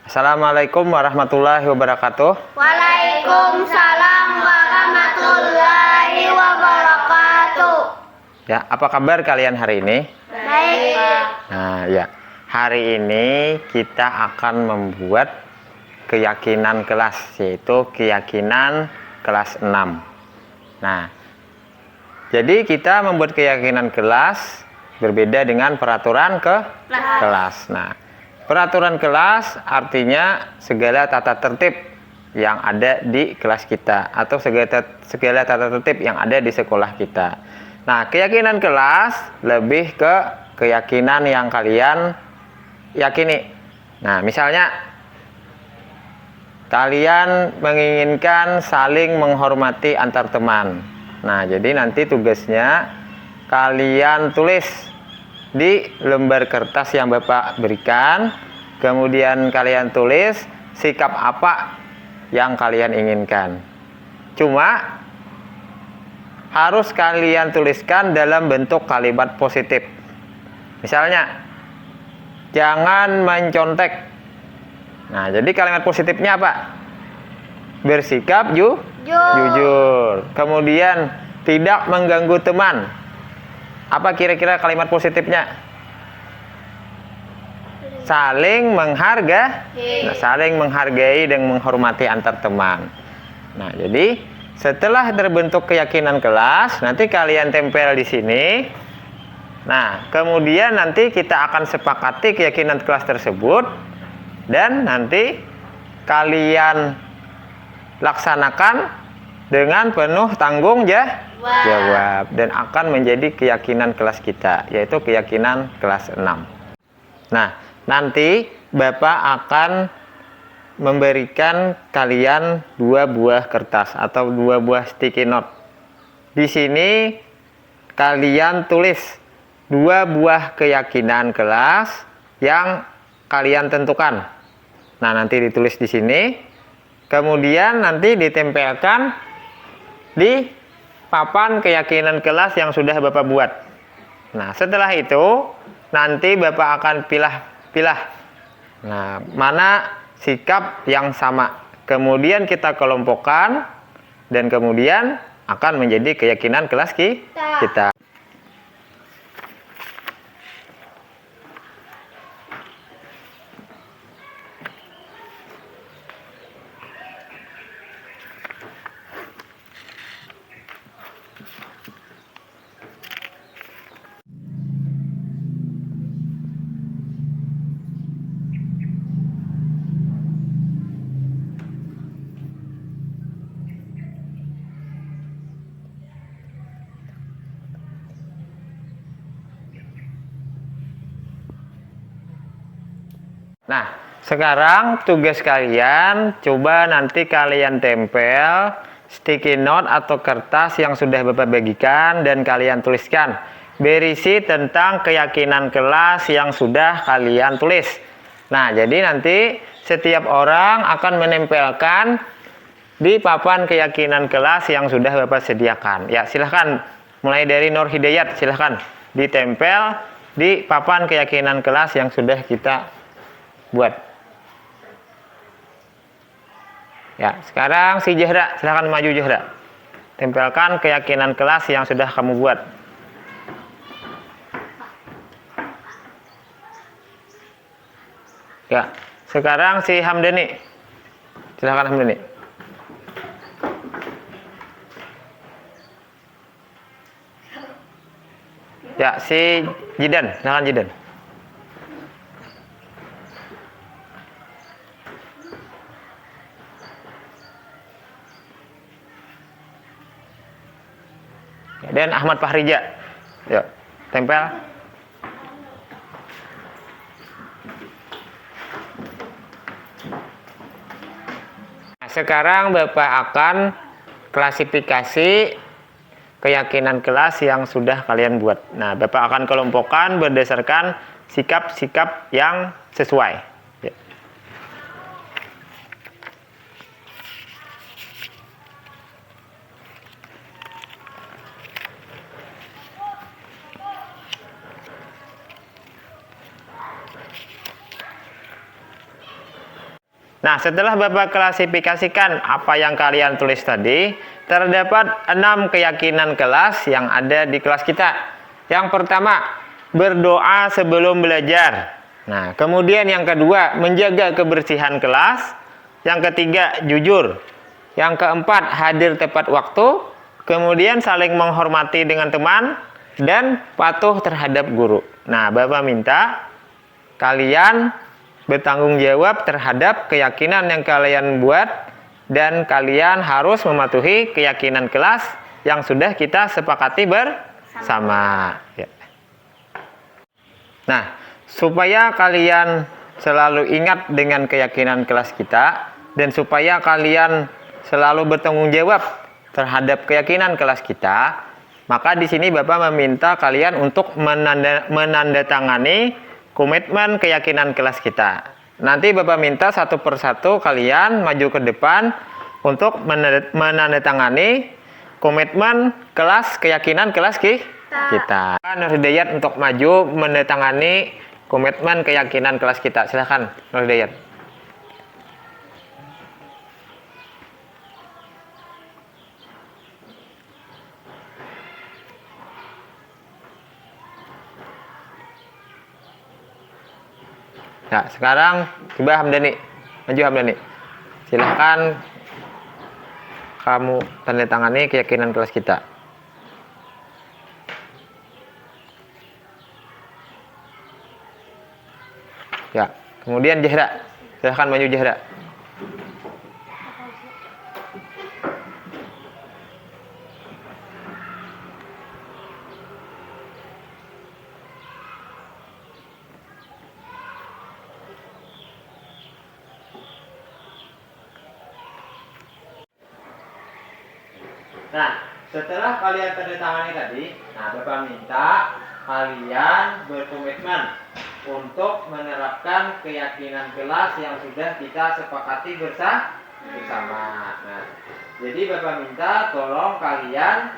Assalamualaikum warahmatullahi wabarakatuh. Waalaikumsalam warahmatullahi wabarakatuh. Ya, apa kabar kalian hari ini? Baik, Pak. Nah, ya. Hari ini kita akan membuat keyakinan kelas, yaitu keyakinan kelas 6. Nah, jadi kita membuat keyakinan kelas berbeda dengan peraturan kelas. Nah, peraturan kelas artinya segala tata tertib yang ada di kelas kita atau segala tata tertib yang ada di sekolah kita. Nah, keyakinan kelas lebih ke keyakinan yang kalian yakini. Nah, misalnya kalian menginginkan saling menghormati antar teman. Nah, jadi nanti tugasnya kalian tulis di lembar kertas yang Bapak berikan, kemudian kalian tulis sikap apa yang kalian inginkan. Cuma harus kalian tuliskan dalam bentuk kalimat positif. Misalnya, jangan mencontek. Nah, jadi kalimat positifnya apa? Bersikap jujur. Kemudian tidak mengganggu teman. Apa kira-kira kalimat positifnya? Saling menghargai. Nah, saling menghargai dan menghormati antar teman. Nah, jadi setelah terbentuk keyakinan kelas, nanti kalian tempel di sini. Nah, kemudian nanti kita akan sepakati keyakinan kelas tersebut dan nanti kalian laksanakan dengan penuh tanggung jawab dan akan menjadi keyakinan kelas kita, yaitu keyakinan kelas 6. Nah, nanti Bapak akan memberikan kalian 2 buah kertas atau 2 buah sticky note. Di sini kalian tulis 2 buah keyakinan kelas yang kalian tentukan. Nah, nanti ditulis di sini. Kemudian nanti ditempelkan di papan keyakinan kelas yang sudah Bapak buat. Nah, setelah itu nanti Bapak akan pilah. Nah, mana sikap yang sama. Kemudian kita kelompokkan dan kemudian akan menjadi keyakinan kelas kita. Nah, sekarang tugas kalian coba nanti kalian tempel sticky note atau kertas yang sudah Bapak bagikan dan kalian tuliskan berisi tentang keyakinan kelas yang sudah kalian tulis. Nah, jadi nanti setiap orang akan menempelkan di papan keyakinan kelas yang sudah Bapak sediakan. Ya, silahkan mulai dari Nur Hidayat, silahkan ditempel di papan keyakinan kelas yang sudah kita buat. Ya, sekarang si Jahra, silahkan maju Jahra. Tempelkan keyakinan kelas yang sudah kamu buat. Ya, sekarang si Hamdani. Silahkan Hamdani. Ya, si Jidan, silahkan Jidan. Dan Ahmad Fahrija, yuk tempel. Nah, sekarang Bapak akan klasifikasi keyakinan kelas yang sudah kalian buat. Nah, Bapak akan kelompokkan berdasarkan sikap-sikap yang sesuai. Nah, setelah Bapak klasifikasikan apa yang kalian tulis tadi, terdapat 6 keyakinan kelas yang ada di kelas kita. Yang pertama, berdoa sebelum belajar. Nah, kemudian yang kedua, menjaga kebersihan kelas. Yang ketiga, jujur. Yang keempat, hadir tepat waktu. Kemudian saling menghormati dengan teman dan patuh terhadap guru. Nah, Bapak minta kalian bertanggung jawab terhadap keyakinan yang kalian buat dan kalian harus mematuhi keyakinan kelas yang sudah kita sepakati bersama. Ya. Nah, supaya kalian selalu ingat dengan keyakinan kelas kita dan supaya kalian selalu bertanggung jawab terhadap keyakinan kelas kita, maka di sini Bapak meminta kalian untuk menandatangani komitmen keyakinan kelas kita. Nanti Bapak minta satu persatu kalian maju ke depan untuk menandatangani komitmen kelas keyakinan kelas kita. Nur Hidayat untuk maju menandatangani komitmen keyakinan kelas kita. Silakan Nur Hidayat. Nah, sekarang coba Hamdani. Maju Hamdani. Silahkan kamu tanda tangani keyakinan kelas kita. Ya, kemudian Jahra. Silahkan maju Jahra. Nah, setelah kalian tanda tangani tadi, nah Bapak minta kalian berkomitmen untuk menerapkan keyakinan kelas yang sudah kita sepakati bersama. Nah, jadi Bapak minta tolong kalian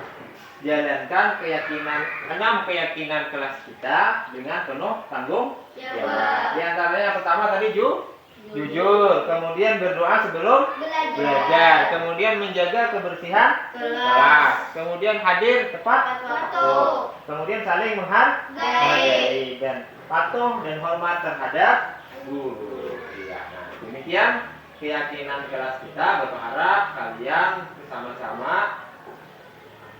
jalankan 6 keyakinan kelas kita dengan penuh tanggung jawab. Di antaranya yang pertama tadi jujur, kemudian berdoa sebelum belajar, kemudian menjaga kebersihan kelas, kemudian hadir tepat waktu, kemudian saling menghargai dan patuh dan hormat terhadap guru. Ya, nah, demikian keyakinan kelas kita. Berharap kalian bersama-sama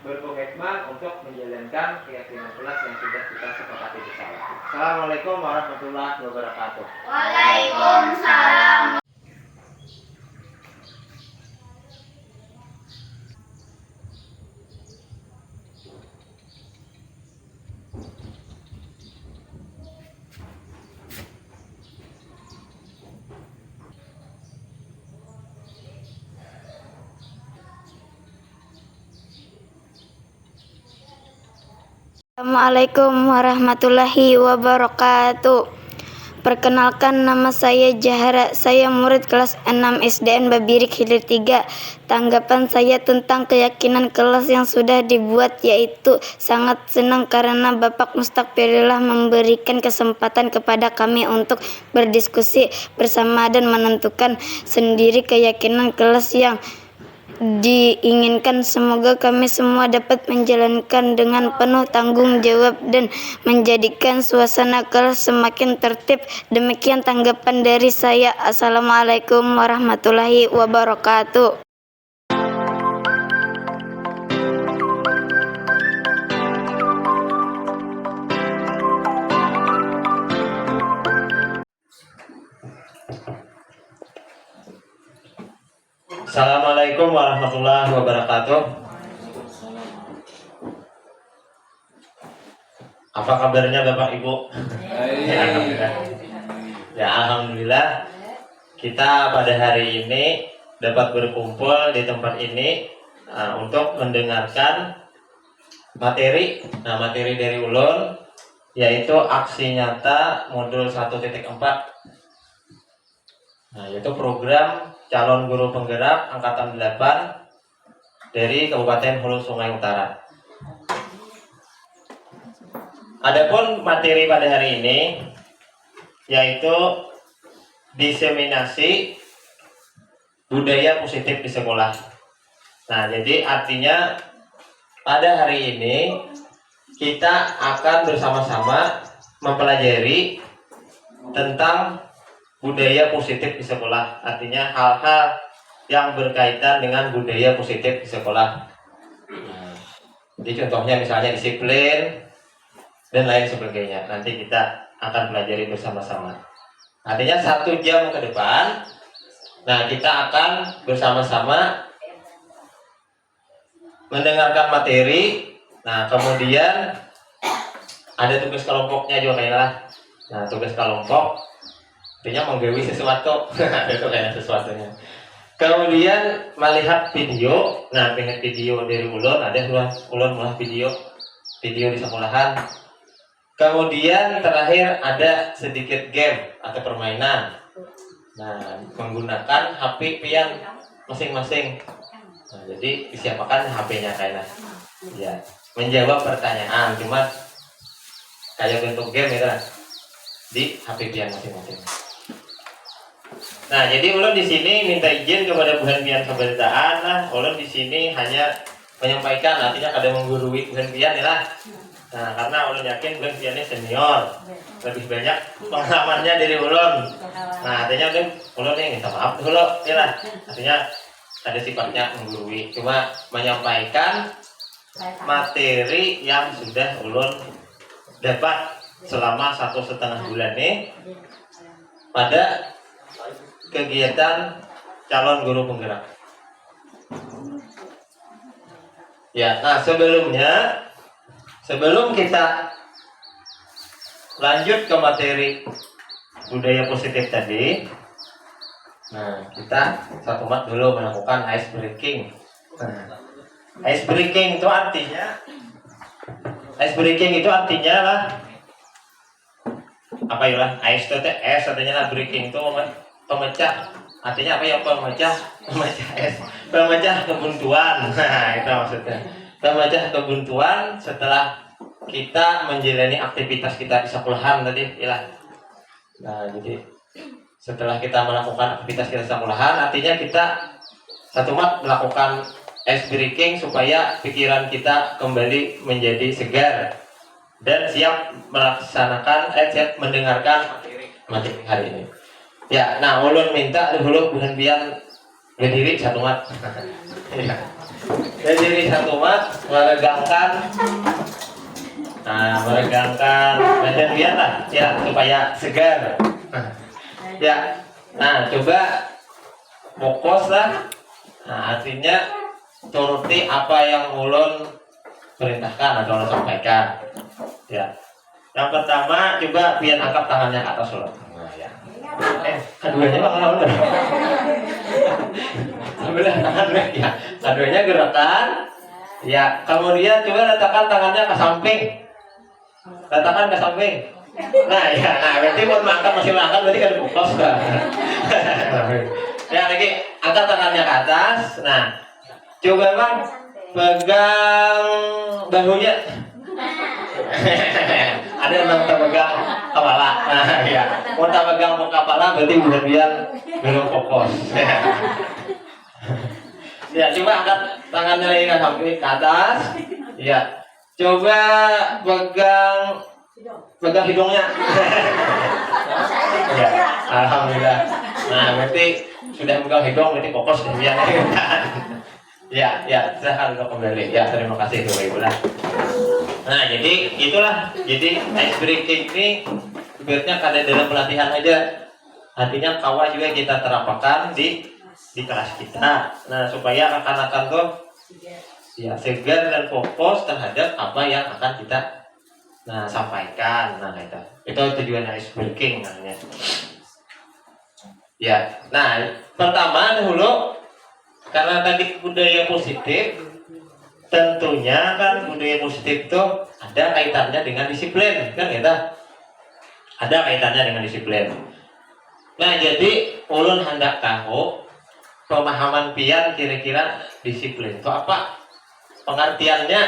berkomitmen untuk menjalankan keyakinan kelas yang sudah kita sepakati bersama. Assalamualaikum warahmatullahi wabarakatuh. Waalaikumsalam. Assalamualaikum warahmatullahi wabarakatuh. Perkenalkan, nama saya Jahara. Saya murid kelas 6 SDN Babirik Hilir 3. Tanggapan saya tentang keyakinan kelas yang sudah dibuat yaitu sangat senang karena Bapak Mustaqbirillah memberikan kesempatan kepada kami untuk berdiskusi bersama dan menentukan sendiri keyakinan kelas yang diinginkan. Semoga kami semua dapat menjalankan dengan penuh tanggung jawab dan menjadikan suasana kelas semakin tertib. Demikian tanggapan dari saya. Assalamualaikum warahmatullahi wabarakatuh. Assalamualaikum warahmatullahi wabarakatuh. Apa kabarnya Bapak Ibu? Ya, alhamdulillah. Ya, alhamdulillah kita pada hari ini dapat berkumpul di tempat ini untuk mendengarkan materi. Nah, materi dari ulun yaitu aksi nyata modul 1.4. Nah, yaitu program calon guru penggerak angkatan 8 dari Kabupaten Hulu Sungai Utara. Adapun materi pada hari ini yaitu diseminasi budaya positif di sekolah. Nah, jadi artinya pada hari ini kita akan bersama-sama mempelajari tentang budaya positif di sekolah. Artinya hal-hal yang berkaitan dengan budaya positif di sekolah. Nah, jadi contohnya misalnya disiplin dan lain sebagainya. Nanti kita akan pelajari bersama-sama. Artinya 1 jam ke depan, nah kita akan bersama-sama mendengarkan materi. Nah, kemudian ada tugas kelompoknya juga kayaknya. Nah, tugas kelompok artinya menggawe sesuatu. Itu kayak sesuatunya. Kemudian melihat video. Nah, melihat video dari ulun, ada ulun mulai video di sekolahan. Kemudian terakhir ada sedikit game atau permainan. Nah, menggunakan HP pian masing-masing. Nah, jadi disiapkan HP-nya kayaknya. Ya, menjawab pertanyaan cuma kayak bentuk game itu di HP pian masing-masing. Nah, jadi ulun di sini minta izin kepada Buhan Pian Sabarataan. Nah, ulun di sini hanya menyampaikan, artinya kada menggurui Buhan Pian ya lah. Nah, karena ulun yakin Buhan Pian ini senior, lebih banyak pengalamannya dari ulun. Nah, artinya ulun ini minta maaf dulu ya lah. Artinya ada sifatnya menggurui, cuma menyampaikan materi yang sudah ulun dapat selama 1,5 bulan ini pada kegiatan calon guru penggerak. Ya, nah sebelum kita lanjut ke materi budaya positif tadi, nah kita satu mat dulu melakukan ice breaking. Nah, ice breaking itu artinya lah apa ya lah, ice itu es artinya lah, breaking itu pemecah. Artinya apa ya, pemecah es, pemecah kebuntuan. Nah, itu maksudnya pemecah kebuntuan setelah kita menjalani aktivitas kita di sekolahan tadi ya. Nah, jadi setelah kita melakukan aktivitas kita di sekolahan, artinya kita satu mat melakukan ice breaking supaya pikiran kita kembali menjadi segar dan siap melaksanakan siap mendengarkan materi hari ini. Ya, nah ulun minta dulu Buhan Pian berdiri satu mat. Ya. Berdiri satu mat, meregangkan badan Pian lah ya supaya segar. Ya. Nah, coba fokus lah. Nah, artinya turuti apa yang ulun perintahkan atau ulun sampaikan. Ya. Yang pertama, coba Pian angkat tangannya ke atas ulun. Nah, ya. Keduanya bakal udah. Sebelah tangan ya. Keduanya gerakan. Ya, kemudian coba letakkan tangannya ke samping. Letakkan ke samping. Nah, ya, nah berarti mau makan masih makan berarti kan fokus kan. Ya, lagi angkat tangannya ke atas. Nah, coba Bang pegang bahunya. Ada yang pegang kepala. Nah, ya. Mau pegang kepala berarti Buhan belum fokus. Ya, coba angkat tangannya lagi ke samping ke atas. Ya. Coba pegang hidungnya. Ya, alhamdulillah. Nah, berarti sudah pegang hidung berarti fokus Buhan. Ya, silahkan untuk kembali. Ya, terima kasih Bapak Ibu lah. Nah, jadi itulah. Jadi ice breaking ini sebenarnya kada dalam pelatihan aja. Artinya kawa juga kita terapkan di kelas kita. Nah, supaya akan tuh ya segar dan fokus terhadap apa yang akan kita sampaikan. Nah, itu tujuan ice breaking namanya. Ya. Nah, pertama dahulu karena tadi budaya positif, tentunya kan budaya positif itu ada kaitannya dengan disiplin, kan kita ada kaitannya dengan disiplin. Nah, jadi ulun hendak tahu pemahaman Pian kira-kira disiplin itu apa, pengertiannya.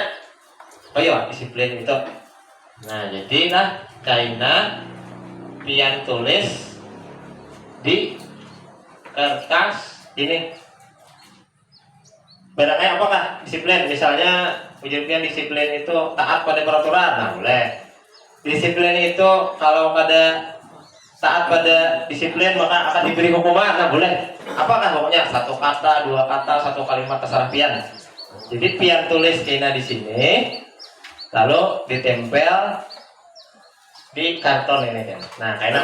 Oh iya, disiplin itu. Nah, jadilah kaina Pian tulis di kertas ini barangnya apakah disiplin? Misalnya ujian disiplin itu taat pada peraturan, nah boleh. Disiplin itu kalau pada taat pada disiplin maka akan diberi hukuman, nah boleh. Apakah pokoknya satu kata, dua kata, satu kalimat terserah pian. Jadi pian tulis kena di sini, lalu ditempel di karton ini kan. Nah kayaknya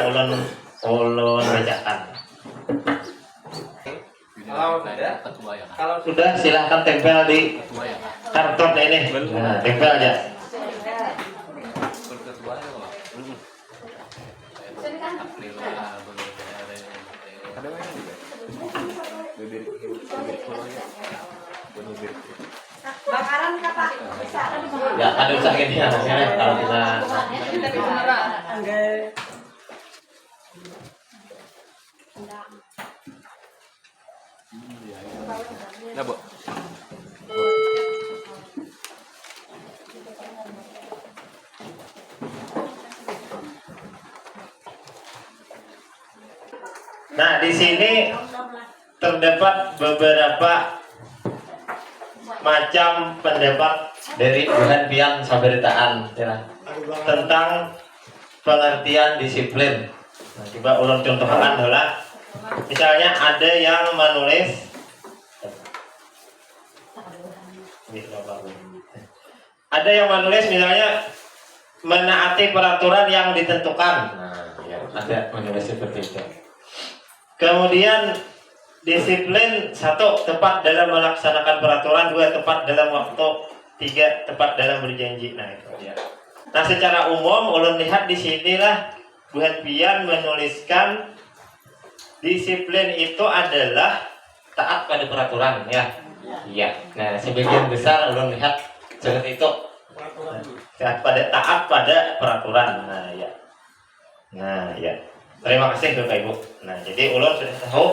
ulun bacakan. Kalau sudah silahkan tempel di karton ini. Nah, tempel aja. Bakaran Pak. Ya, ada usah gini ya, kalau kita Ya, Bu. Nah, di sini terdapat beberapa macam pendapat dari Tuhan Pian Saberitaan ya, tentang pengertian disiplin. Nah, coba ulun contohkan adalah misalnya ada yang menulis misalnya menaati peraturan yang ditentukan. Nah, ya, ada menulis seperti itu. Kemudian disiplin, satu, tepat dalam melaksanakan peraturan, dua, tepat dalam waktu, tiga, tepat dalam berjanji. Nah itu ya. Nah secara umum ulun lihat di sinilah Buhan Pian menuliskan disiplin itu adalah taat pada peraturan ya. Iya. Nah sebagian besar ulun lihat seperti itu. Taat pada peraturan. Nah ya. Nah ya. Terima kasih Bapak Ibu. Nah jadi ulun sudah tahu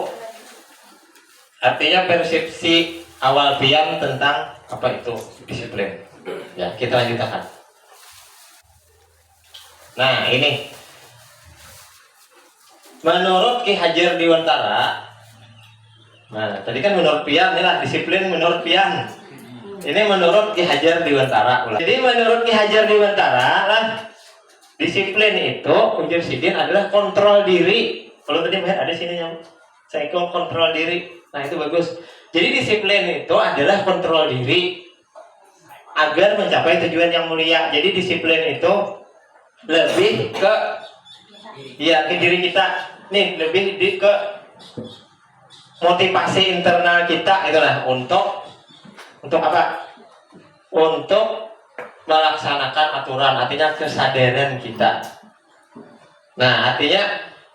artinya persepsi awal Pian tentang apa itu disiplin. Ya, kita lanjutkan. Nah, ini menurut Ki Hajar Dewantara. Nah, tadi kan menurut Pian, inilah disiplin menurut Pian. Ini menurut Ki Hajar Dewantara. Jadi menurut Ki Hajar Dewantara lah, disiplin itu ujar sidin adalah kontrol diri. Kalau tadi ada sini yang saya kontrol diri. Nah itu bagus. Jadi disiplin itu adalah kontrol diri agar mencapai tujuan yang mulia. Jadi disiplin itu lebih ke ke diri kita. Nih lebih ke motivasi internal kita itulah untuk apa? Untuk melaksanakan aturan. Artinya kesadaran kita. Nah artinya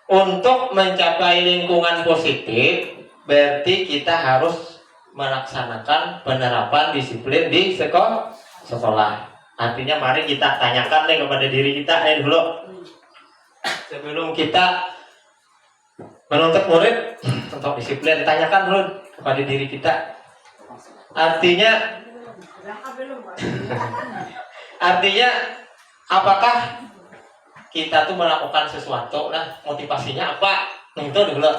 untuk mencapai lingkungan positif berarti kita harus melaksanakan penerapan disiplin di sekolah. Artinya mari kita tanyakan nih kepada diri kita dulu. Sebelum kita menuntut murid untuk disiplin, tanyakan dulu kepada diri kita. Artinya apakah kita tuh melakukan sesuatu, nah motivasinya apa? Nah itu dulu.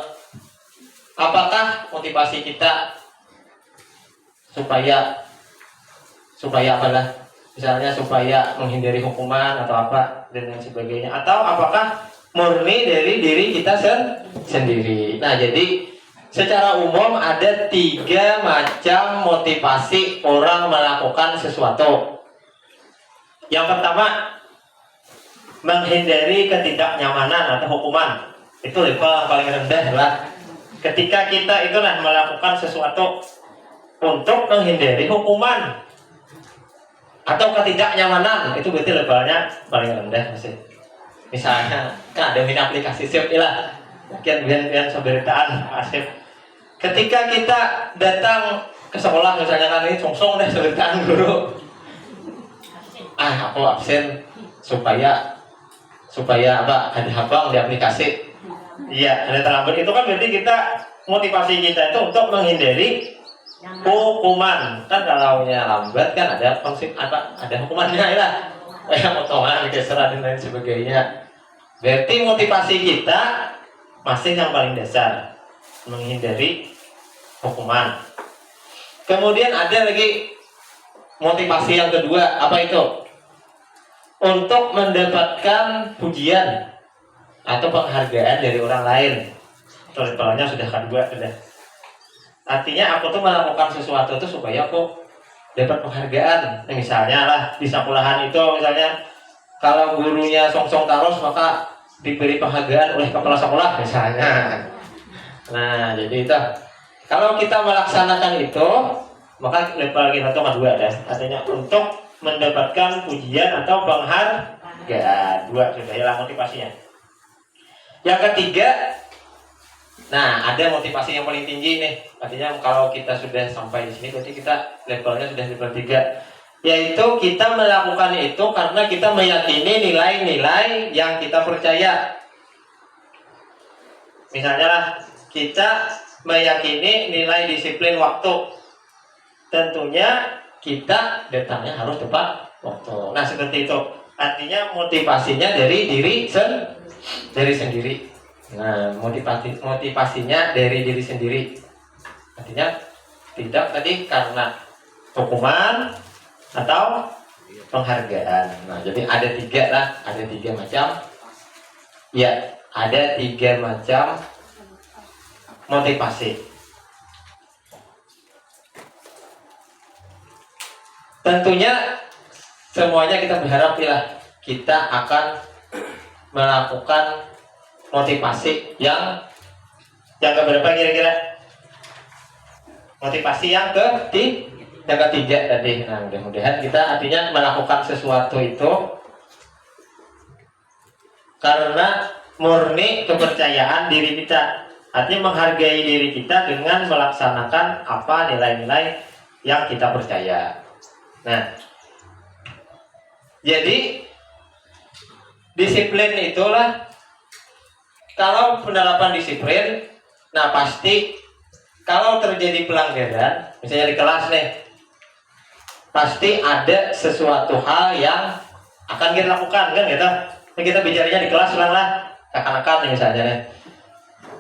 Apakah motivasi kita supaya apalah, misalnya supaya menghindari hukuman atau apa dan lain sebagainya, atau apakah murni dari diri kita sendiri? Nah jadi secara umum ada 3 macam motivasi orang melakukan sesuatu. Yang pertama, menghindari ketidaknyamanan atau hukuman. Itu level paling rendah lah. Ketika kita itulah melakukan sesuatu untuk menghindari hukuman atau ketidaknyamanan, itu berarti levelnya paling rendah masih. Misalnya, kan ada aplikasi SIP lah, biar seberitaan asip. Ketika kita datang ke sekolah, misalnya kan ini sungsung deh seberitaan guru. Aku absen supaya apa? Ada habang di aplikasi. Iya, ada terlambat. Itu kan berarti kita motivasi kita itu untuk menghindari hukuman. Kan kalau lambat kan ada konsep apa? Ada hukumannya lah. Kayak potongan, geseran dan lain sebagainya. Berarti motivasi kita masih yang paling dasar, menghindari hukuman. Kemudian ada lagi motivasi yang kedua, apa itu? Untuk mendapatkan pujian atau penghargaan dari orang lain. Levelnya sudah kedua, sudah. Artinya aku tuh melakukan sesuatu itu supaya aku dapat penghargaan. Misalnya lah di sekolahan itu, misalnya kalau gurunya song-song taros maka diberi penghargaan oleh kepala sekolah misalnya. Nah, jadi itu kalau kita melaksanakan itu, maka level kita itu kedua ada. Artinya untuk mendapatkan pujian atau penghargaan. Dua sudah hilang motivasinya. Yang ketiga, nah ada motivasi yang paling tinggi nih. Artinya kalau kita sudah sampai di sini, berarti kita levelnya sudah level 3, yaitu kita melakukan itu karena kita meyakini nilai-nilai yang kita percaya. Misalnya lah, kita meyakini nilai disiplin waktu. Tentunya kita datangnya harus tepat waktu. Nah seperti itu. Artinya motivasinya dari diri sendiri. Nah motivasinya dari diri sendiri. Artinya tidak tadi karena hukuman atau penghargaan. Nah jadi ada tiga macam. Ya, ada 3 macam motivasi. Tentunya semuanya kita berharap ya kita akan melakukan motivasi yang keberapa kira-kira? Motivasi yang ketiga tadi. Nah, mudah-mudahan kita artinya melakukan sesuatu itu karena murni kepercayaan diri kita. Artinya menghargai diri kita dengan melaksanakan apa nilai-nilai yang kita percaya. Nah, jadi disiplin itulah, kalau penerapan disiplin, nah pasti kalau terjadi pelanggaran, misalnya di kelas nih, pasti ada sesuatu hal yang akan kita lakukan kan gitu. Ini kita bicaranya di kelas lah, akan-akan misalnya nih.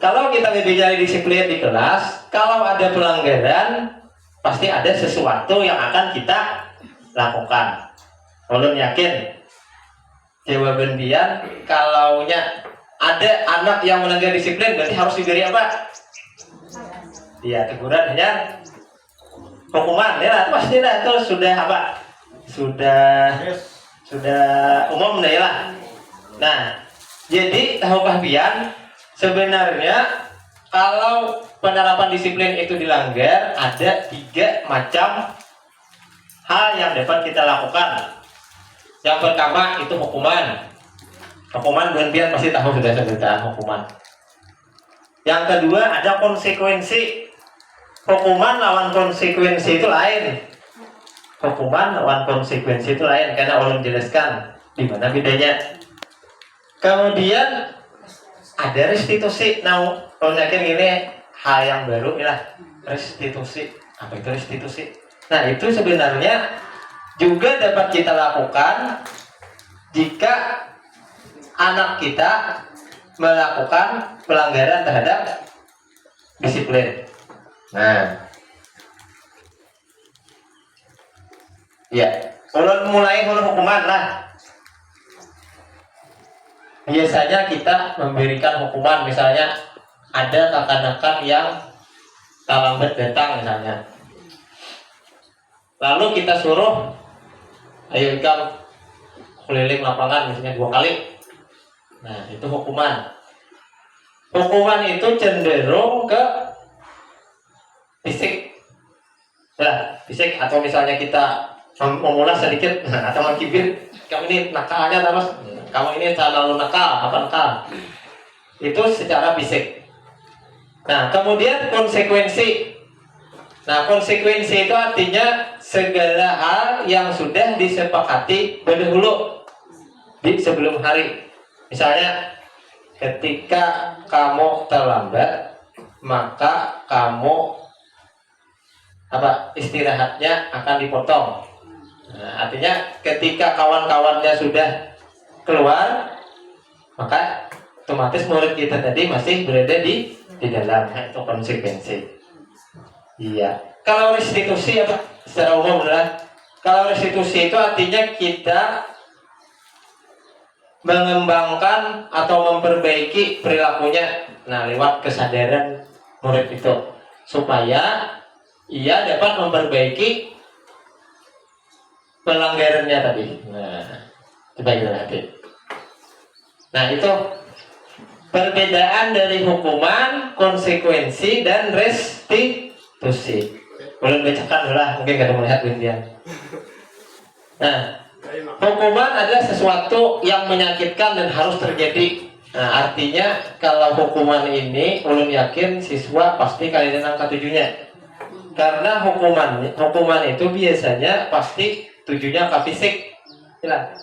Kalau kita bicara disiplin di kelas, kalau ada pelanggaran, pasti ada sesuatu yang akan kita lakukan. Ulun yakin jawaban dia, kalaunya ada anak yang melanggar disiplin, berarti harus diberi apa? Iya, teguran ya, hukuman ya, pasti lah itu sudah apa? Sudah umum deh lah. Nah, jadi tahukah pian sebenarnya kalau penerapan disiplin itu dilanggar, ada 3 macam hal yang dapat kita lakukan. Yang pertama itu hukuman. Hukuman pian pasti tahu sudah sebutan hukuman. Yang kedua ada konsekuensi. Hukuman lawan konsekuensi itu lain. Hukuman lawan konsekuensi itu lain, karena ulun jelaskan di mana bedanya. Kemudian ada restitusi. Nah, ulun yakin ini hal yang baru ya, restitusi. Apa itu restitusi? Nah, itu sebenarnya juga dapat kita lakukan jika anak kita melakukan pelanggaran terhadap disiplin. Nah, ya, mulai hukuman lah. Biasanya kita memberikan hukuman, misalnya ada kanak-kanak yang terlambat datang misalnya. Lalu kita suruh, ayo ikam keliling lapangan misalnya 2 kali. Nah, itu hukuman. Hukuman itu cenderung ke fisik. Ya, fisik, atau misalnya kita memulas sedikit atau mengkibir, kamu ini nakalnya terus, kamu ini terlalu nakal, apa nakal. Itu secara fisik. Nah, kemudian konsekuensi. Nah, konsekuensi itu artinya segala hal yang sudah disepakati berdahulu di sebelum hari. Misalnya, ketika kamu terlambat, maka kamu istirahatnya akan dipotong. Nah, artinya ketika kawan-kawannya sudah keluar, maka otomatis murid kita tadi masih berada di dalam. Itu konsekuensi. Iya. Kalau restitusi apa? Secara umum adalah kalau restitusi itu artinya kita mengembangkan atau memperbaiki perilakunya. Nah, lewat kesadaran murid itu supaya ia dapat memperbaiki pelanggarannya tadi. Nah, coba kita lihat. Nah, itu perbedaan dari hukuman, konsekuensi, dan restitusi. Boleh bacakan lah, mungkin kada melihat Windian. Nah, hukuman adalah sesuatu yang menyakitkan dan harus terjadi. Nah, artinya kalau hukuman ini, ulun yakin siswa pasti kalian nang ketujuhnya. Karena hukuman itu biasanya pasti tujuannya ke fisik,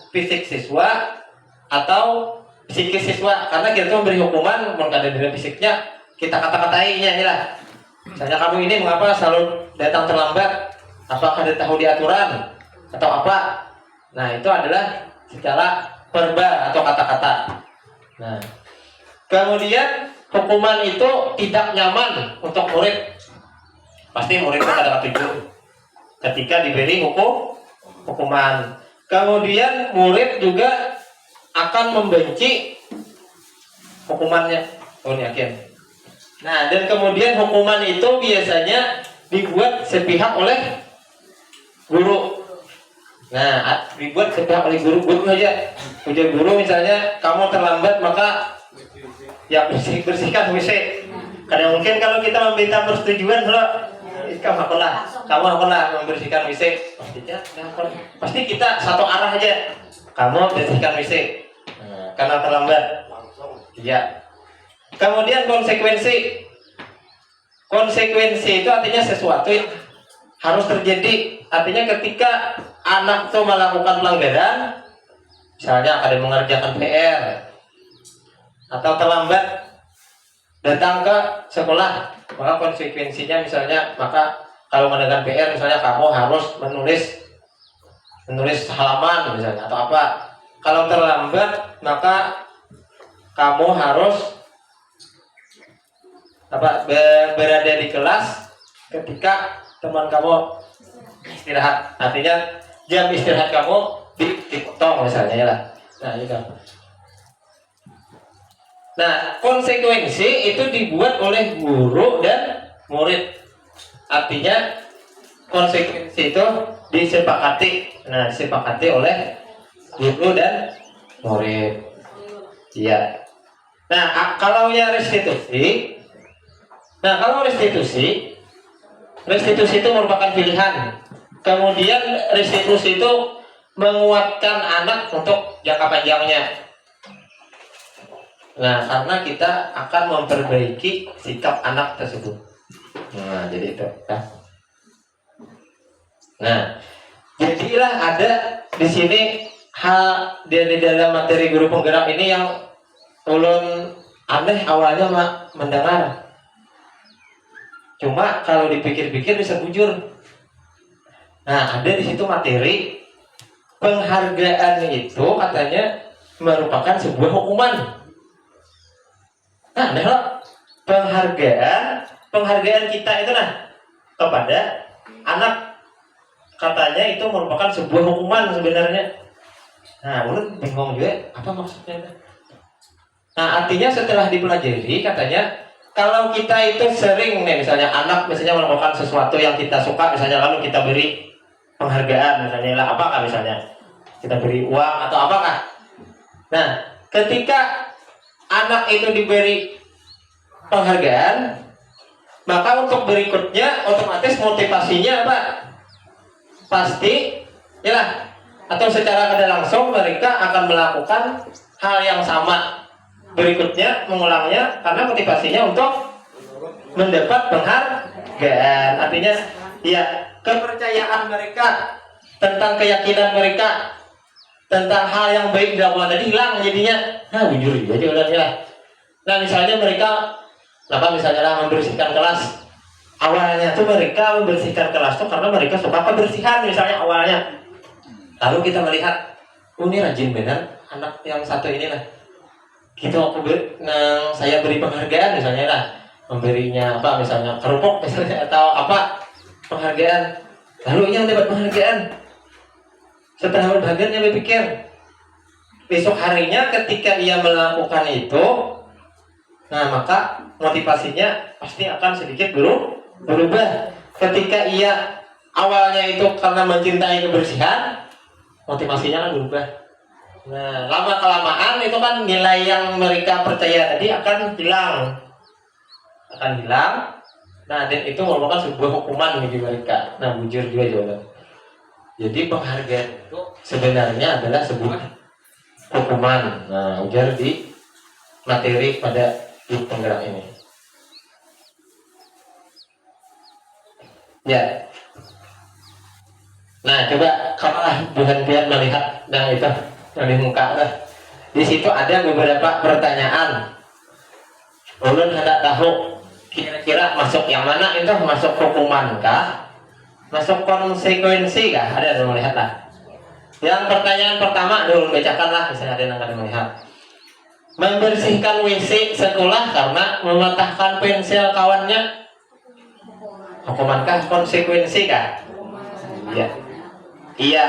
fisik siswa atau psikis siswa. Karena kita tuh memberi hukuman, bukan ada dalam fisiknya, kita kata-katainya inilah. Misalnya kamu ini mengapa selalu datang terlambat? Apakah ada tahu di aturan atau apa? Nah, itu adalah secara verbal atau kata-kata. Nah, kemudian hukuman itu tidak nyaman untuk murid. Pasti murid itu ada ketujuh ketika diberi hukuman. Kemudian murid juga akan membenci hukumannya. Oh, yakin. Nah, dan kemudian hukuman itu biasanya dibuat sepihak oleh guru. Nah, dibuat sepihak oleh guru saja. Ujar guru misalnya, kamu terlambat maka ya bersihkan WC. Karena mungkin kalau kita meminta persetujuan, kamu apalah membersihkan WC. Pasti kita satu arah aja. Kamu bersihkan WC. Nah, karena terlambat. Iya. Kemudian konsekuensi. Konsekuensi itu artinya sesuatu yang harus terjadi. Artinya ketika anak itu melakukan pelanggaran, misalnya ada mengerjakan PR atau terlambat datang ke sekolah, maka konsekuensinya misalnya, maka kalau mengerjakan PR misalnya kamu harus menulis halaman misalnya atau apa. Kalau terlambat maka kamu harus berada di kelas ketika teman kamu istirahat. Artinya jam istirahat kamu dipotong misalnya lah. Nah, itu. Nah, konsekuensi itu dibuat oleh guru dan murid. Artinya konsekuensi itu disepakati. Nah, disepakati oleh guru dan murid. Iya. Nah, kalau ya restitusi. Nah, kalau restitusi itu merupakan pilihan. Kemudian restitusi itu menguatkan anak untuk jangka panjangnya. Nah, karena kita akan memperbaiki sikap anak tersebut. Nah, jadi itu ya. Nah, jadilah ada di sini hal di dalam materi guru penggerak ini yang ulun aneh awalnya mendengar. Cuma kalau dipikir-pikir bisa bujur. Nah, ada di situ materi penghargaan itu katanya merupakan sebuah hukuman. Nah, aneh loh. Penghargaan kita itu kepada anak katanya itu merupakan sebuah hukuman sebenarnya. Nah, ulun bingung juga apa maksudnya. Nah, artinya setelah dipelajari katanya kalau kita itu sering nih, misalnya anak misalnya melakukan sesuatu yang kita suka, misalnya lalu kita beri penghargaan, misalnya lah apakah misalnya kita beri uang atau apakah. Nah, ketika anak itu diberi penghargaan, maka untuk berikutnya otomatis motivasinya apa? Pasti, yalah, atau secara tidak langsung mereka akan melakukan hal yang sama. Berikutnya mengulangnya karena motivasinya untuk mendapat penghargaan. Artinya ya kepercayaan mereka tentang keyakinan mereka tentang hal yang baik dilakukan tadi hilang jadinya. Nah, jujur aja ulangnya. Nah, misalnya mereka membersihkan kelas. Awalnya tuh mereka membersihkan kelas tuh karena mereka suka kebersihan misalnya awalnya. Lalu kita melihat, oh ini rajin benar anak yang satu ini lah. Gitu saya beri penghargaan misalnya lah. memberinya apa misalnya kerupuk misalnya atau apa penghargaan, lalu ia dapat penghargaan. Setelah berbahagia dia berpikir besok harinya ketika ia melakukan itu, nah maka motivasinya pasti akan sedikit berubah. Ketika ia awalnya itu karena mencintai kebersihan, motivasinya kan berubah. Nah, lama kelamaan itu kan nilai yang mereka percaya tadi akan hilang. Nah, dan itu merupakan sebuah hukuman bagi mereka. Nah, bujur juga jawaban. Jadi penghargaan itu sebenarnya adalah sebuah hukuman. Nah, ujar di materi pada di penggerak ini. Ya. Nah, coba kapalah buhan-buhan melihat yang itu yang di muka lah. Di situ ada beberapa pertanyaan. Ulun hendak tahu kira-kira masuk yang mana itu, masuk hukuman kah? Masuk konsekuensi kah? Ada yang melihat lah. Yang pertanyaan pertama dulu bacakan lah, misalnya ada yang akan melihat. Membersihkan WC sekolah karena mematahkan pensil kawannya. Hukumankah, konsekuensi kah? Iya. Iya.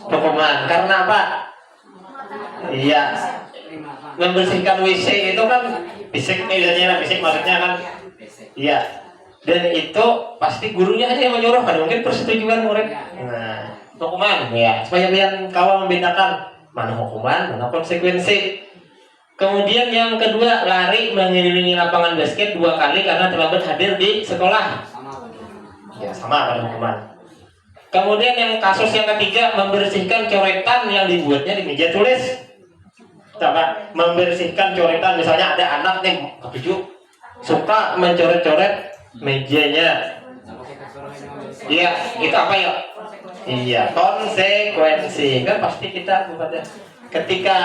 Hukuman. Karena apa? Iya. Membersihkan WC itu kan fisik, fisik maksudnya kan. Iya. Dan itu pasti gurunya aja yang menyuruh, kan mungkin persetujuan murid. Nah, hukuman ya, supaya kalian kawan membedakan mana hukuman, mana konsekuensi. Kemudian yang kedua, lari mengelilingi lapangan basket 2 kali karena terlambat hadir di sekolah. Ya, sama pada hukuman. Kemudian yang kasus yang ketiga, membersihkan coretan yang dibuatnya di meja tulis. Coba membersihkan coretan, misalnya ada anak nih ketujuh suka mencoret-coret mejanya. Iya, itu apa ya? Iya, konsekuensi. Kan pasti kita kepada ketika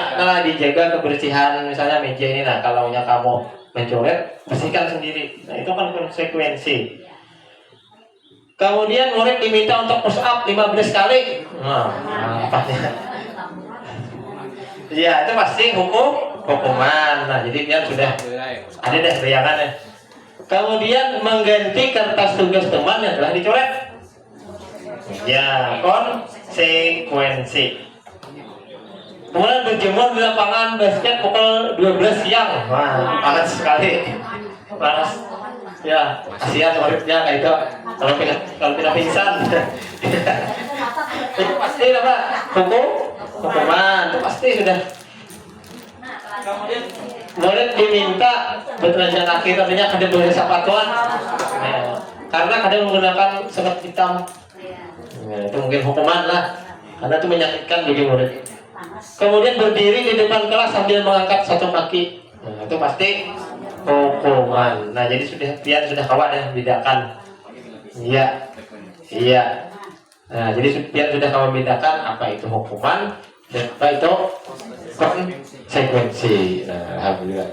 dijaga kebersihan misalnya meja ini, nah kalau kamu mencoret, bersihkan sendiri. Nah, itu kan konsekuensi. Kemudian murid diminta untuk push up 15 kali. Nah, nampaknya. Iya, itu pasti hukuman. Nah, jadi dia sudah ada deh bayangannya. Kemudian mengganti kertas tugas teman yang telah dicoret. Ya, konsekuensi. Kemudian berjemur di lapangan basket pukul 12 siang. Wah, panas sekali. Panas. Ya, kasihan muridnya kayak itu. Kalau tidak pingsan. Itu pasti apa? Hukuman. Itu pasti sudah. Kemudian murid diminta bertelanjang kaki, artinya kadang boleh sepatuan. Karena kadang menggunakan sekat hitam. Itu mungkin hukuman lah. Karena itu menyakitkan bagi murid. Kemudian berdiri di depan kelas sambil mengangkat satu kaki. Nah, itu pasti hukuman. Nah, jadi dia sudah kawan dan bedakan. Iya. Nah, jadi dia sudah kawan bedakan apa itu hukuman dan apa itu konsekuensi. Nah, alhamdulillah.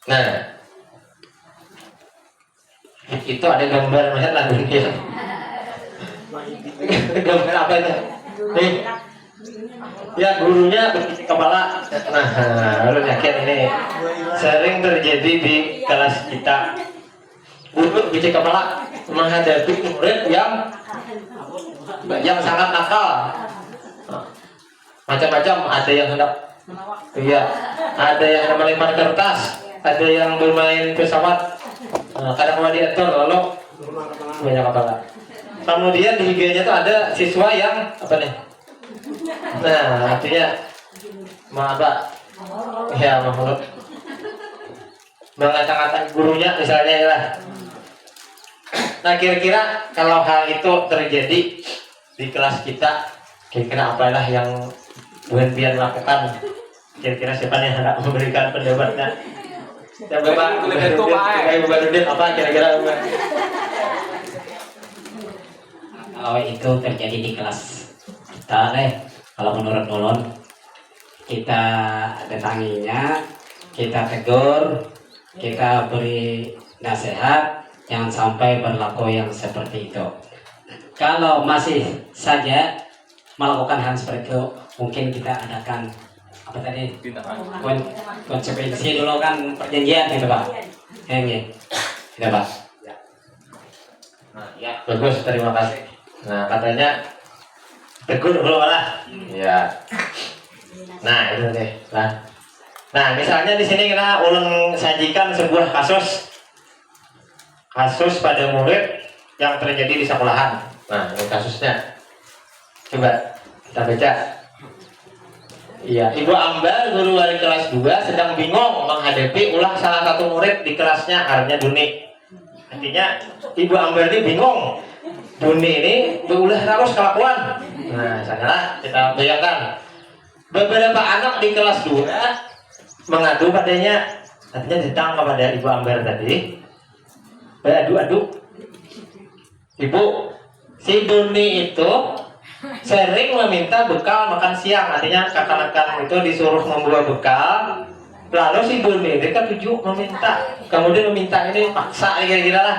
Nah, itu ada gambar, melihat lah dunia. Gambar apa itu? Nih, ya gurunya berkicik kepala. Nah, baru yakin ini sering terjadi di kelas kita. Guru berkicik kepala menghadapi murid yang sangat nakal. Macam-macam, ada yang hendak, ada yang hendak melempar kertas, ada yang bermain pesawat. Kadang-kadang diatur lalu banyak kepala. Kemudian di IG-nya tuh ada siswa yang apa nih? Nah, artinya menurut mengacak-acak gurunya misalnya ya lah. Nah, kira-kira kalau hal itu terjadi di kelas kita, kira-kira apalah yang Buhan lakukan? Kira-kira siapa yang hendak memberikan pendapatnya? Yang Bapak Budin apa kira-kira? Kalau itu terjadi di kelas kita kalau menurut Nulun, kita datanginya, kita tegur, kita beri nasihat, jangan sampai berlaku yang seperti itu. Kalau masih saja melakukan hal seperti itu, mungkin kita adakan apa tadi konsekuensi dulu kan perjanjian gitu Pak. Ini ya Pak. Nah, ya bagus, terima kasih. Nah, katanya tegur dulu lah. Ya. Nah, itu deh. Nah, misalnya di sini kita ulun sajikan sebuah kasus pada murid yang terjadi di sekolahan. Nah, ini kasusnya. Coba kita baca. Iya, Ibu Ambar, guru wali kelas 2, sedang bingung menghadapi ulah salah satu murid di kelasnya, artinya Duni. Artinya Ibu Ambar ini bingung. Duni ini berulah terus kelakuan. Nah, sekarang kita bayangkan beberapa anak di kelas 2 mengadu padanya, artinya datang kepada Ibu Ambar tadi. Beradu-adu. Ibu, si Duni itu sering meminta bekal makan siang. Artinya kakak-kakak itu disuruh membawa bekal. Lalu si Duni ini ketujuh meminta, kemudian meminta ini paksa kira-kira lah.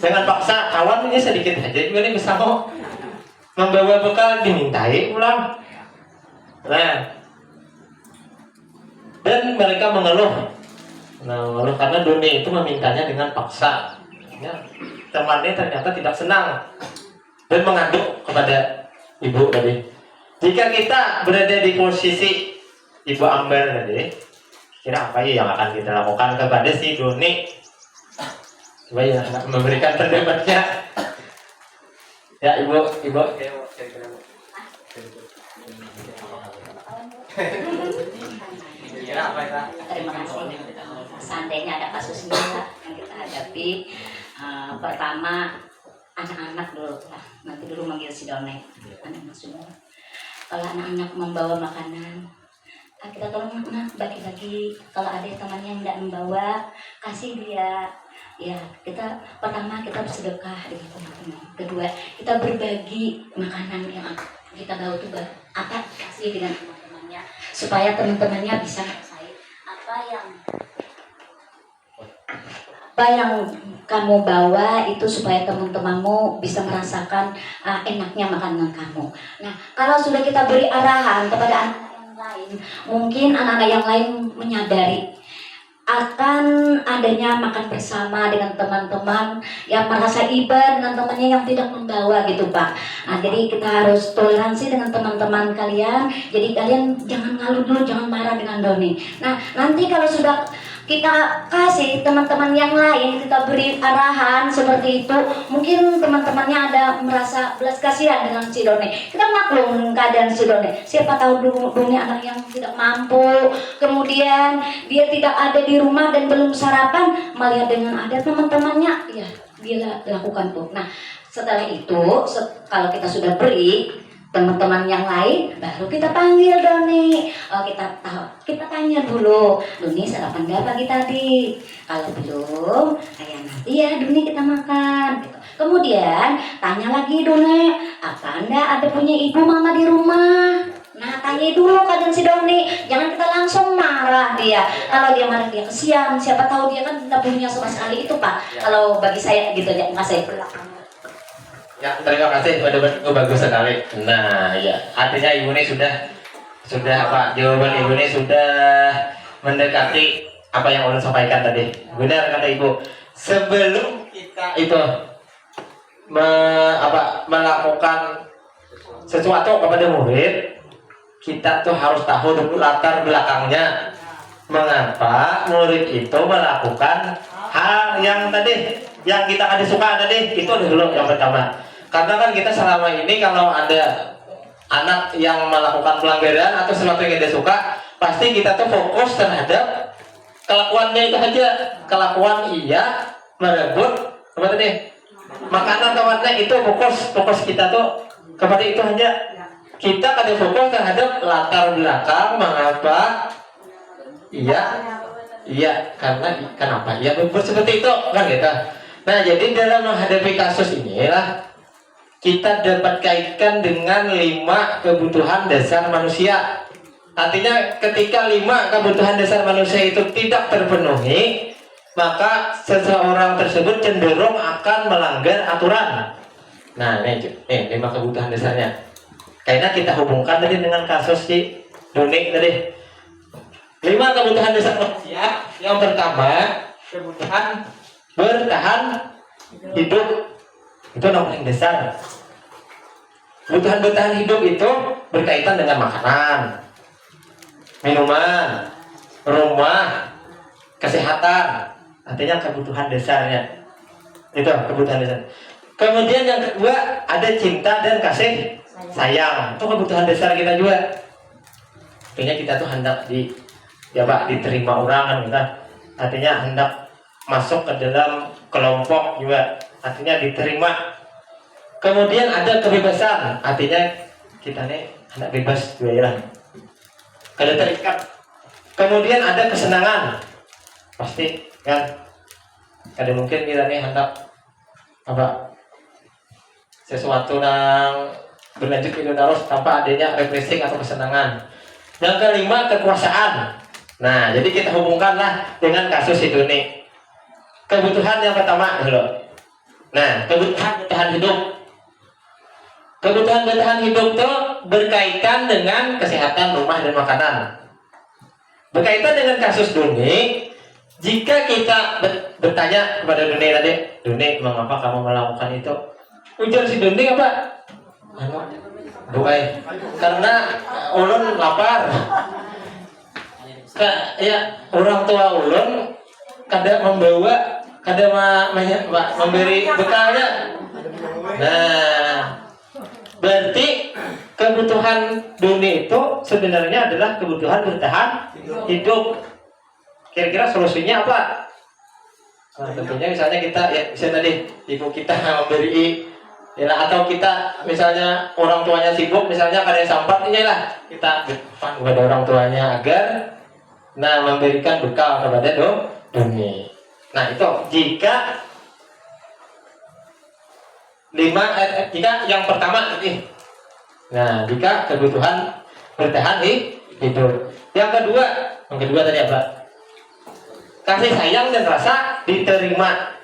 Dengan paksa, kawan ini sedikit aja juga nih bisa mau membawa bekal dimintai ulang. Nah, dan mereka mengeluh. Nah, mengeluh karena Duni itu memintanya dengan paksa. Ya, temannya ternyata tidak senang dan mengaduk kepada ibu tadi. Jika kita berada di posisi Ibu Ambar tadi, kira apa ya yang akan kita lakukan kepada si Doni? Coba ya memberikan pendapatnya. Ya ibu. Terima kasih. Seandainya ada kasus ini yang kita hadapi, pertama anak-anak dulu lah. Nanti dulu manggil si Doni. Anak-anak semua. Kalau anak-anak membawa makanan, kita tolong anak bagi-bagi. Kalau ada teman yang tidak membawa, kasih dia. Ya, kita pertama kita bersedekah dengan teman-teman. Kedua, kita berbagi makanan yang kita bawa itu apa kasih dengan teman-temannya, supaya teman-temannya bisa ngerasain apa yang kamu bawa itu, supaya teman-temanmu bisa merasakan enaknya makanan kamu. Nah, kalau sudah kita beri arahan kepada anak yang lain, mungkin anak-anak yang lain menyadari akan adanya makan bersama dengan teman-teman yang merasa iba dengan temannya yang tidak membawa gitu Pak. Nah, jadi kita harus toleransi dengan teman-teman kalian. Jadi kalian jangan ngalu dulu, jangan marah dengan Doni. Nah, nanti kalau sudah kita kasih teman-teman yang lain, kita beri arahan seperti itu, mungkin teman-temannya ada merasa belas kasihan dengan si Doni. Kita maklum keadaan si Doni. Siapa tahu Doni anak yang tidak mampu, kemudian dia tidak ada di rumah dan belum sarapan, melihat dengan ada teman-temannya, ya dia lakukan tuh. Nah, setelah itu kalau kita sudah beri teman-teman yang lain, baru kita panggil Doni. Kita tanya dulu, Doni sarapan gak pagi tadi? Kalau belum, kayak nanti ya Doni kita makan. Gitu. Kemudian tanya lagi Doni, apa Anda ada punya ibu mama di rumah? Nah, tanya dulu keadaan si Doni. Jangan kita langsung marah dia. Kalau dia marah dia kesian. Siapa tahu dia kan tidak punya sama sekali itu Pak. Kalau bagi saya gitu ya, nggak saya belakang. Ya, terima kasih, bagus sekali. Nah, ya, artinya ibu ini sudah apa? Jawaban ibu ini sudah mendekati apa yang ulun sampaikan tadi. Benar kata ibu. Sebelum kita itu melakukan sesuatu kepada murid, kita tuh harus tahu dulu latar belakangnya. Mengapa murid itu melakukan hal yang tadi, yang kita ada suka tadi, itu dulu yang pertama. Karena kan kita selama ini kalau ada anak yang melakukan pelanggaran atau sesuatu yang tidak suka, pasti kita tuh fokus terhadap kelakuannya itu aja. Kelakuan iya, merebut apa tadi? Makanan temannya, itu fokus kita tuh kepada itu aja. Kita kada fokus terhadap latar belakang mengapa iya karena kenapa iya berbuat seperti itu kan gitu. Nah, jadi dalam menghadapi kasus inilah kita dapat kaitkan dengan 5 kebutuhan dasar manusia. Artinya ketika 5 kebutuhan dasar manusia itu tidak terpenuhi, maka seseorang tersebut cenderung akan melanggar aturan. Nah, ini 5 kebutuhan dasarnya. Karena kita hubungkan tadi dengan kasus si Doni tadi. 5 kebutuhan dasar manusia. Yang pertama, kebutuhan bertahan hidup. Itu yang paling dasar. Kebutuhan bertahan hidup itu berkaitan dengan makanan, minuman, rumah, kesehatan. Artinya kebutuhan dasarnya. Itu kebutuhan dasar. Kemudian yang kedua ada cinta dan kasih sayang. Itu kebutuhan dasar kita juga. Artinya kita tuh hendak diterima orang kan kita. Artinya hendak masuk ke dalam kelompok juga. Artinya diterima. Kemudian ada kebebasan. Artinya kita nih hendak bebas juga ya. Kada terikat. Kemudian ada kesenangan. Pasti kan. Kada mungkin kita nih hendak sesuatu yang berlanjut itu terus tanpa adanya refreshing atau kesenangan. Yang kelima, kekuasaan. Nah, jadi kita hubungkanlah dengan kasus itu nih. Kebutuhan yang pertama dulu. Nah, kebutuhan bertahan hidup. Kebutuhan bertahan hidup itu berkaitan dengan kesehatan, rumah, dan makanan. Berkaitan dengan kasus Duni, jika kita bertanya kepada Duni tadi, Duni, mengapa kamu melakukan itu? Ujar si Duni apa? Bukan, karena ulun lapar. Ya, orang tua ulun kada membawa, kada memberi bekalnya. Nah, berarti kebutuhan Duni itu sebenarnya adalah kebutuhan bertahan hidup. Kira-kira solusinya apa? Nah, tentunya misalnya kita ya bisa tadi ibu kita memberi ya, atau kita misalnya orang tuanya sibuk, misalnya kada sampat, inilah kita kepada orang tuanya agar memberikan bekal kepada Duni. Nah, itu jika jika yang pertama ini. Nah, jika kebutuhan bertahan hidup. Yang kedua tadi apa? Kasih sayang dan rasa diterima.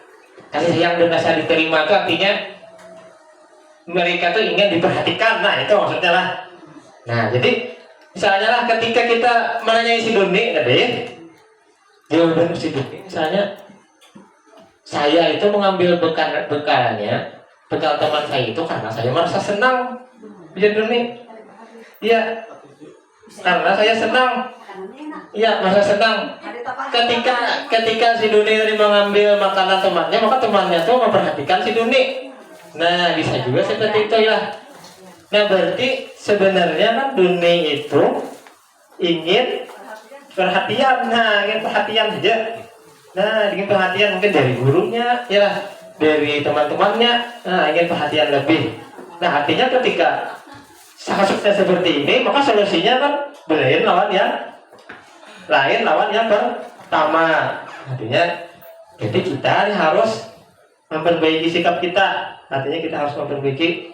Kasih sayang dan rasa diterima itu artinya mereka tuh ingin diperhatikan. Nah, itu maksudnya lah. Nah, jadi misalnya lah ketika kita menanyai si Duni tadi, jawaban si Duni misalnya, saya itu mengambil bekalnya, bekal teman saya itu karena saya merasa senang. Bisa Duni? Iya, karena saya senang. Iya, merasa senang. Ketika si Duni tadi mengambil makanan temannya, maka temannya tuh memperhatikan si Duni. Nah, bisa juga seperti itu ya. Nah, berarti sebenarnya kan Duni itu ingin perhatian. Nah, ingin perhatian saja. Nah, ingin perhatian mungkin dari gurunya, ya, dari teman-temannya. Nah, ingin perhatian lebih. Nah, artinya ketika kasusnya seperti ini, maka solusinya kan lawan yang pertama. Artinya, jadi kita harus memperbaiki sikap kita. Artinya kita harus memperbaiki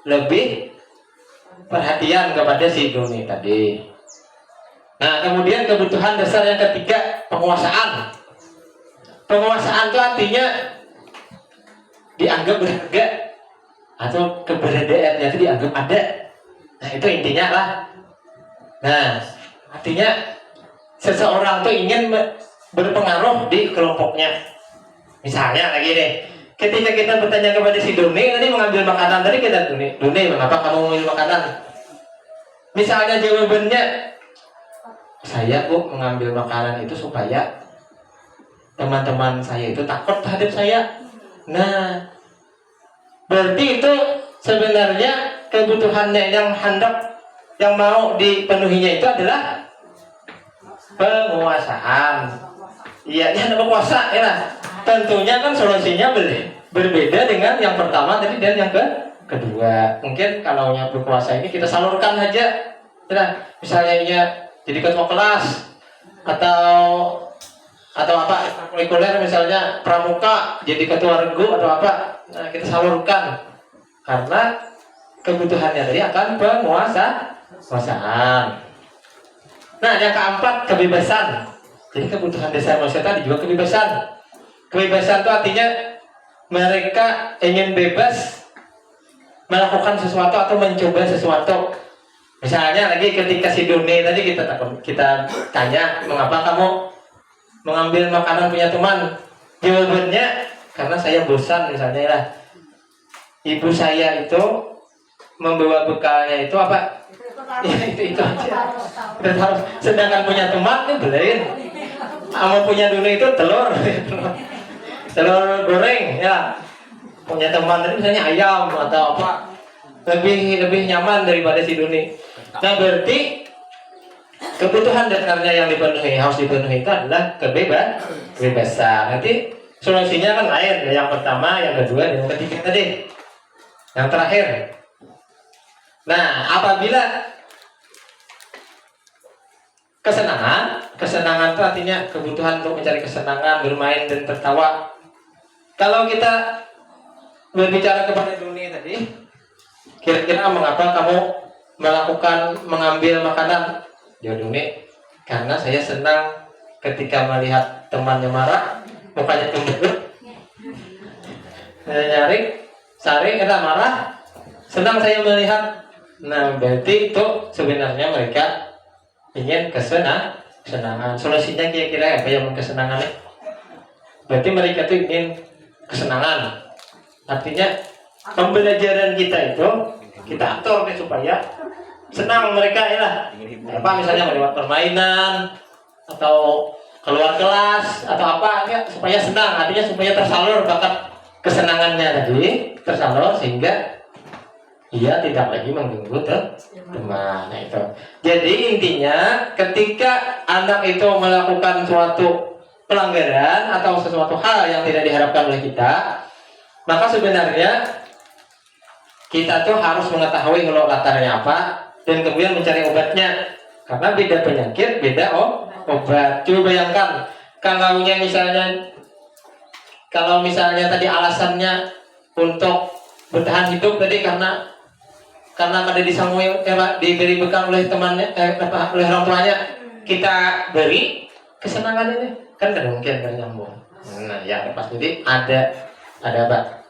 lebih perhatian kepada si Duni tadi. Nah, kemudian kebutuhan dasar yang ketiga, penguasaan. Penguasaan itu artinya dianggap berharga atau keberadaannya itu dianggap ada. Nah, itu intinya lah. Nah, artinya seseorang tuh ingin berpengaruh di kelompoknya. Misalnya lagi deh, ketika kita bertanya kepada si Duni tadi mengambil makanan, tadi kita Duni, mengapa kamu mengambil makanan? Misalnya jawabannya, saya Bu mengambil makanan itu supaya teman-teman saya itu takut terhadap saya. Nah, berarti itu sebenarnya kebutuhannya yang mau dipenuhinya itu adalah penguasaan. Iya, dia ada penguasa, ya. Tentunya kan solusinya berbeda dengan yang pertama tadi dan yang kedua. Mungkin kalau yang berkuasa ini kita salurkan saja. Ya, misalnya dia jadi ketua kelas atau apa kurikuler, misalnya pramuka jadi ketua regu atau apa. Nah, kita salurkan karena kebutuhannya tadi akan penguasaan. Nah, yang keempat, kebebasan. Jadi kebutuhan dasar manusia tadi juga kebebasan. Kebebasan itu artinya mereka ingin bebas melakukan sesuatu atau mencoba sesuatu. Misalnya lagi ketika si Doni tadi kita tanya, mengapa kamu mengambil makanan punya teman? Jawabannya karena saya bosan misalnya lah. Ibu saya itu membawa bekalnya itu apa? Ya, itu aja. Kita harus. Sedangkan punya teman itu belain. Sama punya Doni itu telur, telur goreng ya. Punya teman tadi misalnya ayam atau apa, lebih nyaman daripada si Doni. Nah berarti kebutuhan dasarnya yang harus dipenuhi itu adalah kebebasan. Nanti solusinya kan lain. Yang pertama, yang kedua, yang ketiga tadi, yang terakhir. Nah apabila kesenangan itu artinya kebutuhan untuk mencari kesenangan, bermain dan tertawa. Kalau kita berbicara kepada dunia tadi, kira-kira mengapa kamu mengambil makanan? Ya dunia, karena saya senang ketika melihat temannya marah, mukanya cemberut, saring kita marah, senang saya melihat. Nah berarti itu sebenarnya mereka ingin kesenangan. Solusinya kira-kira apa yang kesenangan? Berarti mereka itu ingin kesenangan. Artinya pembelajaran kita itu kita atur supaya senang mereka ya lah. Apa misalnya lewat permainan atau keluar kelas atau apa ya, supaya senang. Artinya supaya tersalur bakat kesenangannya tadi, tersalur sehingga ia tidak lagi mengganggu teman. Nah itu. Jadi intinya ketika anak itu melakukan suatu pelanggaran atau sesuatu hal yang tidak diharapkan oleh kita, maka sebenarnya kita tuh harus mengetahui kalau latarnya apa dan kemudian mencari obatnya. Karena beda penyakit, beda obat. Coba bayangkan kalau misalnya tadi alasannya untuk bertahan hidup tadi karena ada diberi bekal oleh temannya, oleh orang tuanya, kita beri kesenangan ini kan tidak mungkin kan nyambung. Nah ya pas jadi ada apa?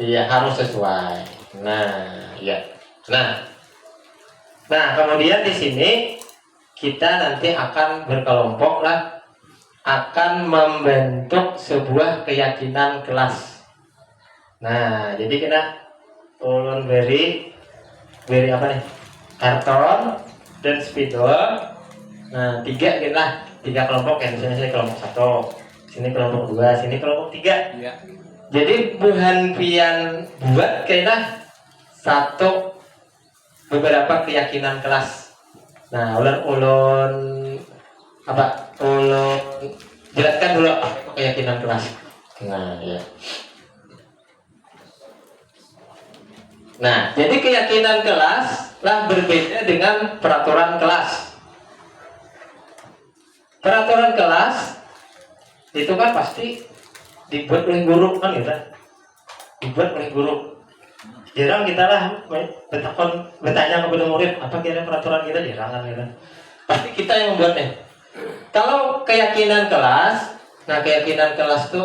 Iya harus sesuai. Nah ya. Nah kemudian di sini kita nanti akan berkelompok lah, akan membentuk sebuah keyakinan kelas. Nah jadi kita ulun beri apa nih? Karton dan spidol. Nah 3 kelompok ya. Misalnya kelompok 1, sini kelompok 2, sini kelompok 3. Ya. Jadi buhan pian buat kayaknya beberapa keyakinan kelas. Nah ulun jelaskan dulu apa keyakinan kelas. Nah ya. Nah, jadi keyakinan kelas lah berbeda dengan peraturan kelas. Peraturan kelas itu kan pasti dibuat oleh guru kan gitu. Dibuat oleh guru. Jarang kita lah bertanya kepada murid apa kira peraturan kita, jarang kan gitu. Pasti kita yang membuatnya. Kalau keyakinan kelas, nah keyakinan kelas itu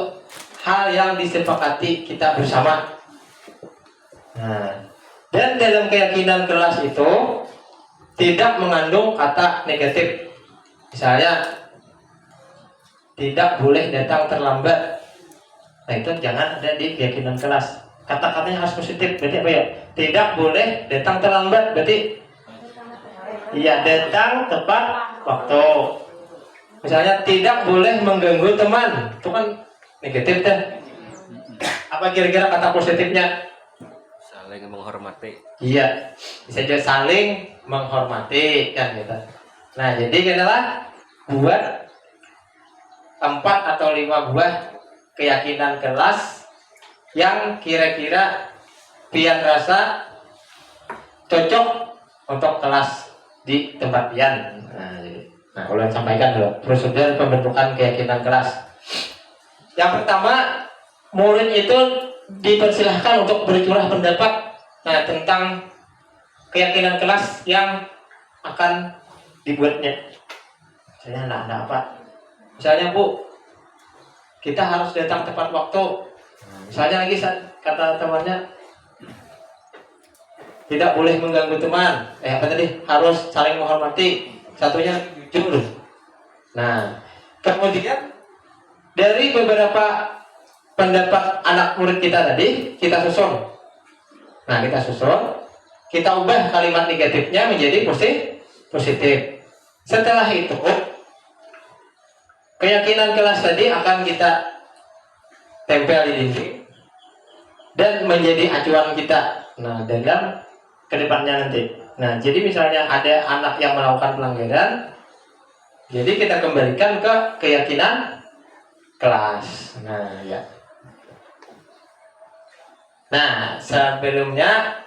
hal yang disepakati kita bersama. Nah, dan dalam keyakinan kelas itu tidak mengandung kata negatif. Misalnya tidak boleh datang terlambat. Nah itu jangan ada di keyakinan kelas. Kata-katanya harus positif. Berarti apa ya? Tidak boleh datang terlambat. Berarti iya datang tepat waktu. Misalnya tidak boleh mengganggu teman. Itu kan negatif kan? Apa kira-kira kata positifnya? Saling menghormati. Iya, bisa juga saling menghormati kan gitu. Nah jadi adalah buat 4 atau 5 buah keyakinan kelas yang kira-kira pian rasa cocok untuk kelas di tempat pian. Nah kalau sampaikan dulu prosedur pembentukan keyakinan kelas. Yang pertama, murid itu dipersilahkan untuk bercurah pendapat tentang keyakinan kelas yang akan dibuatnya. Misalnya ada apa? Misalnya Bu, kita harus datang tepat waktu. Misalnya lagi kata temannya, tidak boleh mengganggu teman. Apa tadi? Harus saling menghormati. Satunya jujur. Nah, kemudian dari beberapa pendapat anak murid kita tadi, kita susun. Nah, kita ubah kalimat negatifnya menjadi positif. Setelah itu, keyakinan kelas tadi akan kita tempel di dinding dan menjadi acuan kita. Nah, dalam kedepannya nanti. Nah, jadi misalnya ada anak yang melakukan pelanggaran, jadi kita kembalikan ke keyakinan kelas. Nah, ya. Nah, sebelumnya,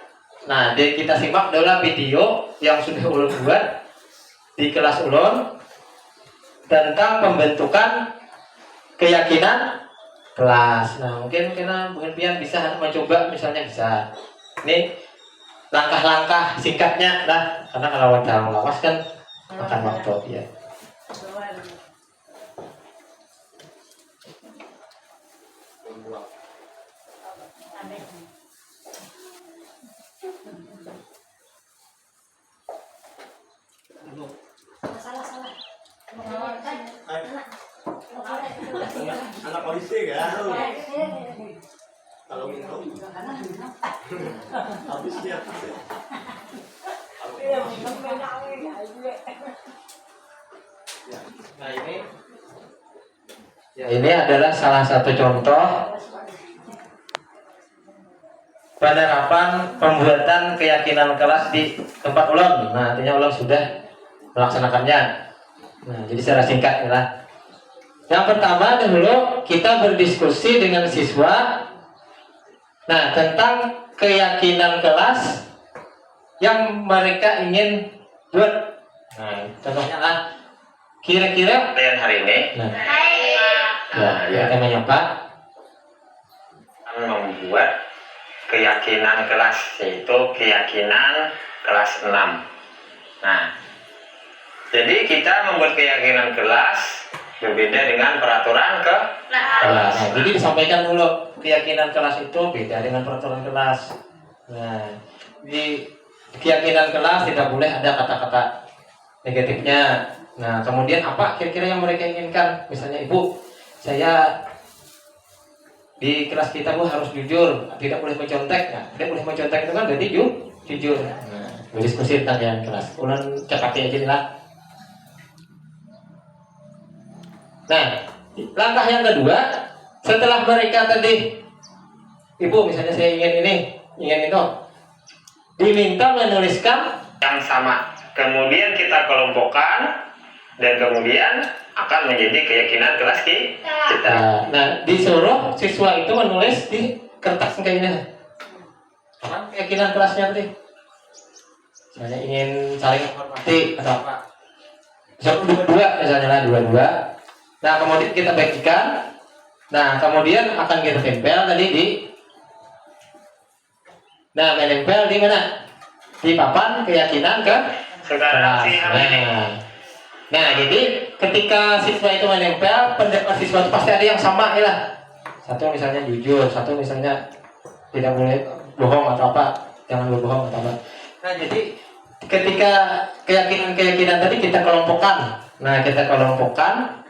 kita simak adalah video yang sudah ulun buat di kelas ulun tentang pembentukan keyakinan kelas. Nah, mungkin Pian bisa mencoba, misalnya bisa. Ini langkah-langkah singkatnya lah, karena kalau dalam lawas kan makan waktu ya. Anak polisi kan? Kalau minum habis dia. Nah, ini adalah salah satu contoh penerapan pembuatan keyakinan kelas di tempat ulun. Nah, artinya ulun sudah melaksanakannya. Nah, jadi secara singkat inilah. Yang pertama dahulu kita berdiskusi dengan siswa, nah, tentang keyakinan kelas yang mereka ingin buat. Nah, contohnya lah, kira-kira kalian hari ini. Ya, temanya apa? Membuat keyakinan kelas, yaitu keyakinan kelas 6. Nah, jadi kita membuat keyakinan kelas berbeda dengan peraturan kelas. Nah, jadi disampaikan dulu keyakinan kelas itu beda dengan peraturan kelas. Nah, di keyakinan kelas tidak boleh ada kata-kata negatifnya. Nah, kemudian apa kira-kira yang mereka inginkan? Misalnya, Ibu, saya di kelas kita Bu harus jujur, tidak boleh mencontek. Nah, tidak boleh mencontek itu kan berarti jujur. Nah, berdiskusi tentang keyakinan kelas. Ulun cepatnya aja lah. Nah, langkah yang kedua, setelah mereka tadi, Ibu misalnya saya ingin ini, ingin itu, diminta menuliskan yang sama. Kemudian kita kelompokkan dan kemudian akan menjadi keyakinan kelas kita. Nah, disuruh siswa itu menulis di kertas kayak ini. Apa keyakinan kelasnya tadi? Misalnya ingin saling menghormati atau apa? Dua misalnya lah, dua. Nah, kemudian kita bagikan. Nah, kemudian akan kita tempel tadi di. Nah, menempel di mana? Di papan keyakinan ke kelas. Nah, jadi ketika siswa itu menempel, pendapat siswa itu pasti ada yang sama ya lah. Satu misalnya jujur, satu misalnya tidak boleh bohong atau apa, jangan berbohong atau apa. Nah, jadi ketika keyakinan tadi kita kelompokkan. Nah, kita kelompokkan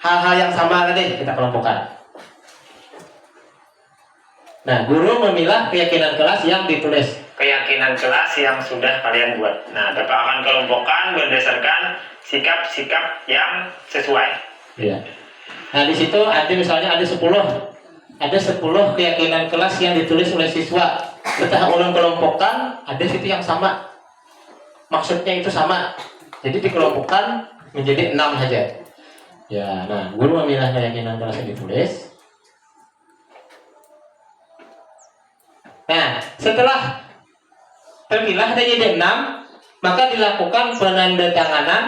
hal-hal yang sama tadi kita kelompokkan. Nah, guru memilah keyakinan kelas yang ditulis. Keyakinan kelas yang sudah kalian buat. Nah, Bapak akan kelompokkan berdasarkan sikap-sikap yang sesuai. Iya. Nah, di situ ada misalnya ada 10 keyakinan kelas yang ditulis oleh siswa. Setelah ulun kelompokkan, ada situ yang sama. Maksudnya itu sama. Jadi dikelompokkan menjadi 6 saja. Ya, nah, guru memilah keyakinan kelas yang ditulis. Nah, setelah terpilah jadi 6, maka dilakukan penandatanganan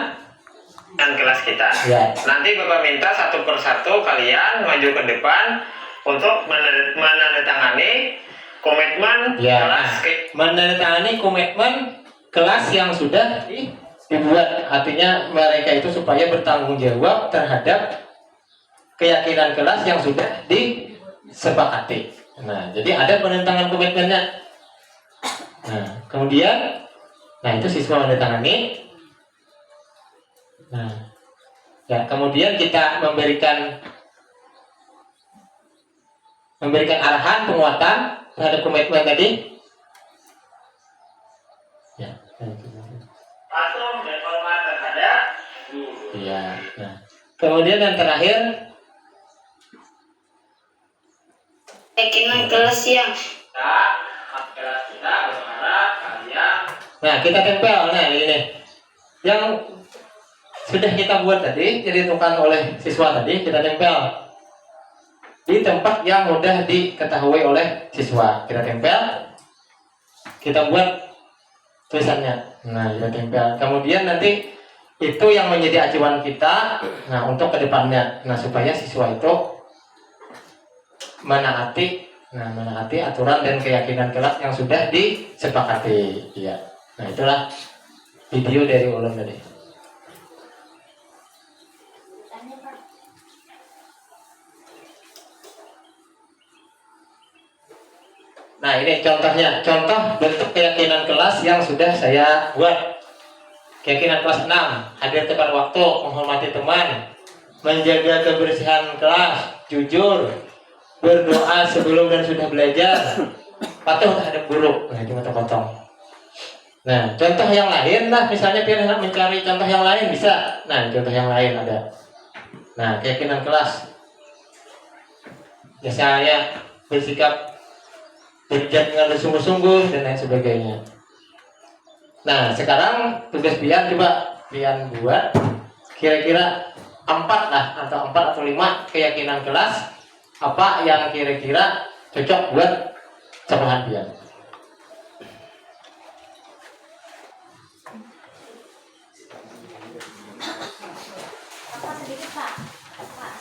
dan kelas kita. Ya. Nanti Bapak minta satu persatu kalian maju ke depan untuk menandatangani komitmen kelas. Menandatangani komitmen kelas yang sudah dibuat. Artinya mereka itu supaya bertanggung jawab terhadap keyakinan kelas yang sudah disepakati. Nah, jadi ada penentangan komitmennya. Nah, kemudian, itu siswa menandatangani. Nah, ya, kemudian kita memberikan arahan penguatan terhadap komitmen tadi. Ya, patuh dan hormat terhadap guru. Ya. Nah, kemudian yang terakhir, keyakinan kelas yang kelas kita berharap kalian. Nah, kita tempel. Nah, ini yang sudah kita buat tadi, ditentukan oleh siswa tadi, kita tempel di tempat yang mudah diketahui oleh siswa. Kita tempel, kita buat tulisannya. Nah, kita tempel. Kemudian nanti itu yang menjadi acuan kita. Nah, untuk kedepannya, supaya siswa itu menaati aturan dan keyakinan kelas yang sudah disepakati. Ya. Nah, itulah video dari ulun tadi. Nah, ini contohnya, contoh bentuk keyakinan kelas yang sudah saya buat. Keyakinan kelas 6, hadir tepat waktu, menghormati teman, menjaga kebersihan kelas, jujur, berdoa sebelum dan sudah belajar, patuh terhadap guru. Nah, cuma potong. Nah, contoh yang lain lah, misalnya pilih mencari contoh yang lain bisa. Nah, contoh yang lain ada. Nah, keyakinan kelas, biasanya bersikap bekerja dengan bersungguh-sungguh dan lain sebagainya. Nah, sekarang tugas Pian, coba Pian buat kira-kira 4 atau 5 keyakinan kelas apa yang kira-kira cocok buat capahan Pian. Sedikit Pak,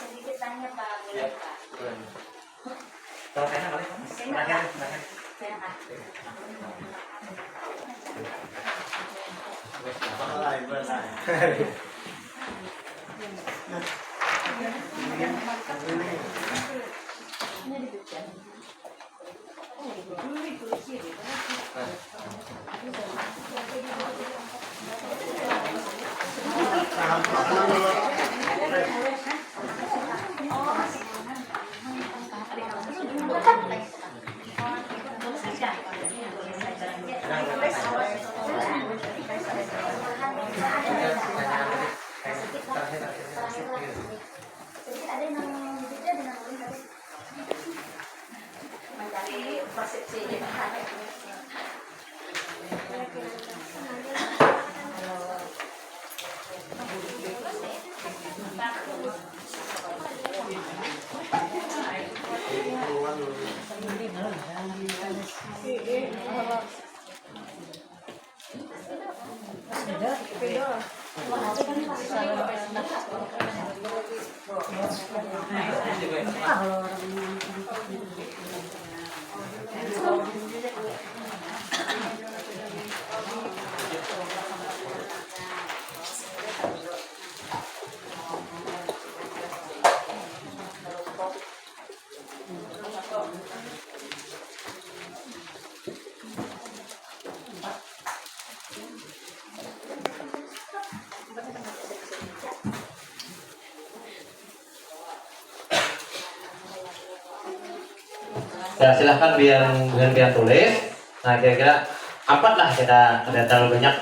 sedikit tanya Pak, boleh Pak? Kalau saya boleh, ya, silahkan biar tulis. Nah, kira-kira 4 lah, kita ada terlalu banyak.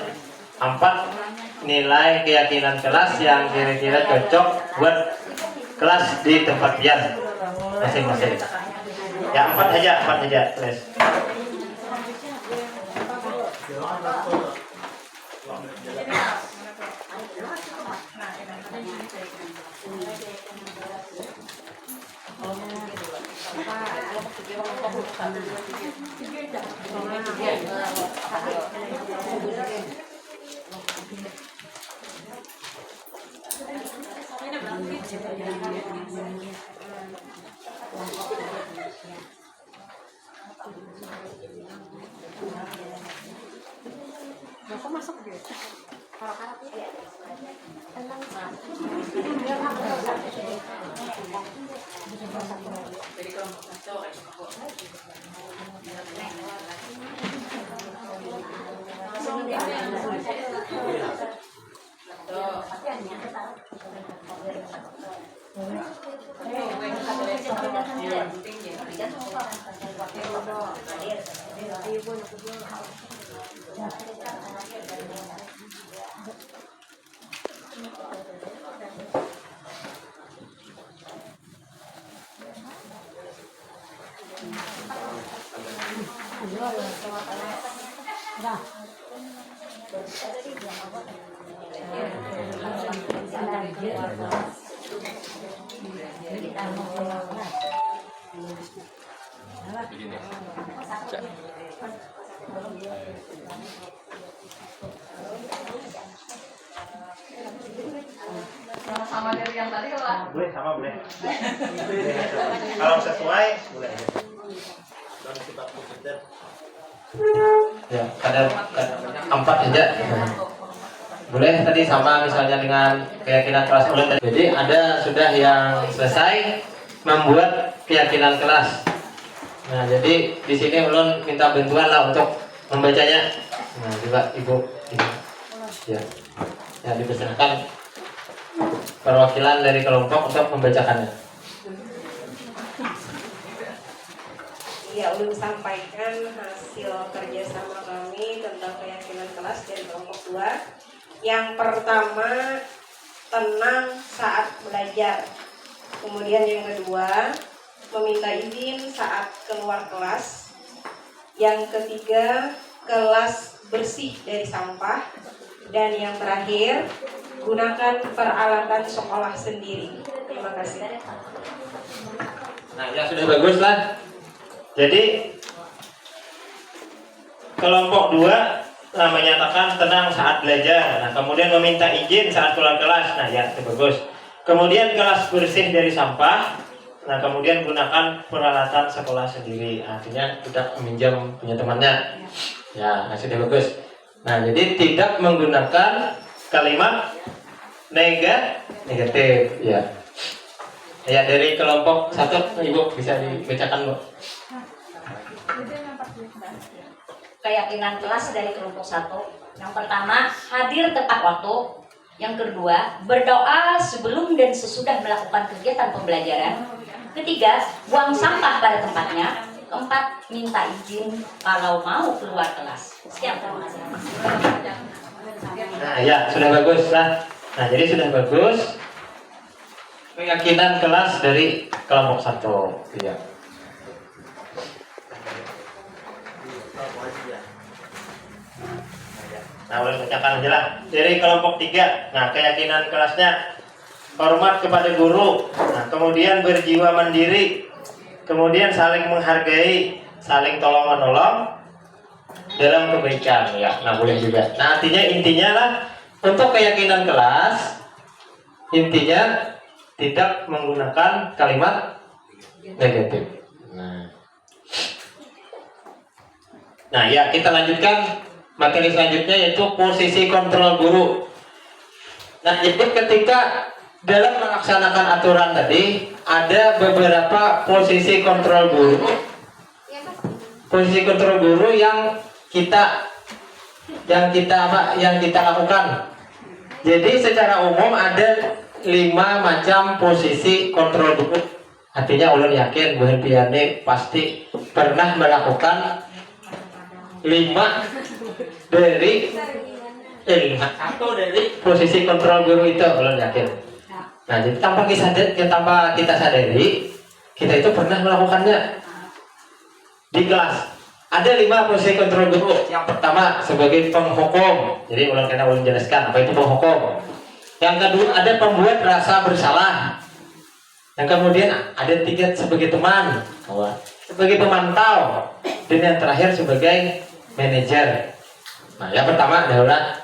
4 nilai keyakinan kelas yang kira-kira cocok buat kelas di tempat Pian masing-masing. Ya, 4 aja tulis. Sama dari yang tadi lah. Boleh sama boleh. Kalau sesuai boleh aja. Ya, kadar 4 saja. Boleh tadi sama misalnya dengan keyakinan kelas ulun tadi. Jadi ada sudah yang selesai membuat keyakinan kelas. Nah, jadi di sini ulun minta bantuan lah untuk membacanya. Nah, coba Ibu ini. Ya. Ya, dipersilakan perwakilan dari kelompok untuk membacakannya. Ya, ulun sampaikan hasil kerjasama kami tentang keyakinan kelas dari kelompok 2. Yang pertama, tenang saat belajar. Kemudian yang kedua, meminta izin saat keluar kelas. Yang ketiga, kelas bersih dari sampah. Dan yang terakhir, gunakan peralatan sekolah sendiri. Terima kasih. Nah, ya sudah bagus lah. Jadi kelompok 2 menyatakan tenang saat belajar. Nah, kemudian meminta izin saat keluar kelas. Nah, ya itu bagus. Kemudian kelas bersih dari sampah. Nah, kemudian gunakan peralatan sekolah sendiri. Artinya tidak meminjam punya temannya. Ya, sudah bagus. Nah, jadi tidak menggunakan kalimat negatif. Ya. Ya, dari kelompok 1 Ibu bisa dibacakan, Bu. Keyakinan kelas dari kelompok 1. Yang pertama, hadir tepat waktu. Yang kedua, berdoa sebelum dan sesudah melakukan kegiatan pembelajaran. Ketiga, buang sampah pada tempatnya. Keempat, minta izin kalau mau keluar kelas. Sekian, terima kasih. Nah, ya sudah bagus lah. Nah, jadi sudah bagus keyakinan kelas dari kelompok 1. Iya. Nah, boleh bacakan aja lah. Dari kelompok 3. Nah, keyakinan kelasnya hormat kepada guru. Nah, kemudian berjiwa mandiri. Kemudian saling menghargai, saling tolong menolong dalam kebaikan. Ya, nah boleh juga. Nah, intinya lah untuk keyakinan kelas, intinya tidak menggunakan kalimat negatif. Nah, ya kita lanjutkan materi selanjutnya yaitu posisi kontrol guru. Nah, jadi ketika dalam melaksanakan aturan tadi ada beberapa posisi kontrol guru. Posisi kontrol guru yang kita lakukan. Jadi secara umum ada 5 macam posisi kontrol guru. Artinya ulun yakin Bu Helpiane pasti pernah melakukan 5 dari posisi kontrol guru itu, ulun yakin. Nah, jadi tanpa kita sadari, kita itu pernah melakukannya di kelas. Ada 5 posisi kontrol guru. Yang pertama sebagai penghukum. Jadi ulun jelaskan apa itu penghukum. Yang kedua ada pembuat rasa bersalah. Yang kemudian ada 3 sebagai teman, sebagai pemantau, dan yang terakhir sebagai manajer. Nah, yang pertama adalah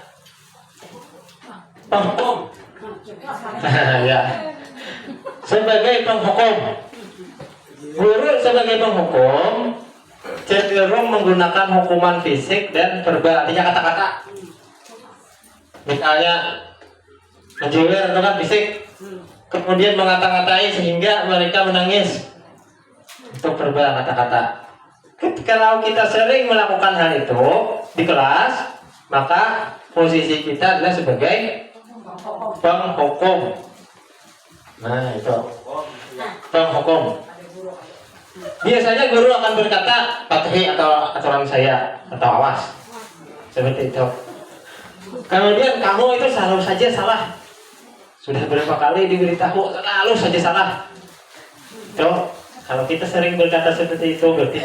penghukum. Ya. Sebagai penghukum, guru sebagai penghukum cenderung menggunakan hukuman fisik dan verbal, artinya kata-kata. Misalnya menjewer itu kan fisik, kemudian mengata-ngatai sehingga mereka menangis, itu verbal, kata-kata. Kalau kita sering melakukan hal itu di kelas, maka posisi kita adalah sebagai penghukum. Nah, itu penghukum. Biasanya guru akan berkata, patuhi atau aturan saya atau awas. Seperti itu. Kemudian kamu itu selalu saja salah. Sudah berapa kali diberitahu selalu saja salah. Itu kalau kita sering berkata seperti itu berarti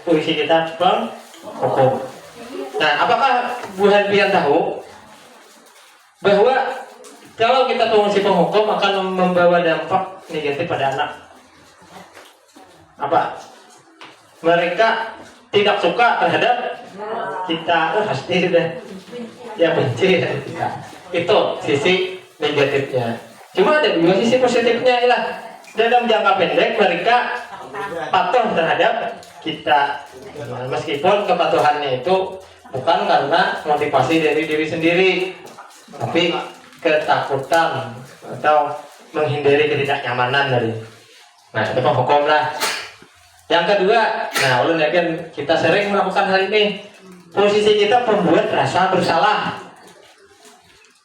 posisi kita penghukum. Nah, apakah Bu Helbian tahu bahwa kalau kita fungsi penghukum akan membawa dampak negatif pada anak? Apa? Mereka tidak suka terhadap kita, pasti sudah ya benci kita. Itu sisi negatifnya. Cuma ada dua sisi positifnya lah. Dalam jangka pendek mereka patuh terhadap kita, meskipun kepatuhannya itu bukan karena motivasi dari diri sendiri, tapi ketakutan atau menghindari ketidaknyamanan dari. Nah, itu penghukum lah. Yang kedua, nah ulun yakin kita sering melakukan hal ini. Posisi kita pembuat rasa bersalah.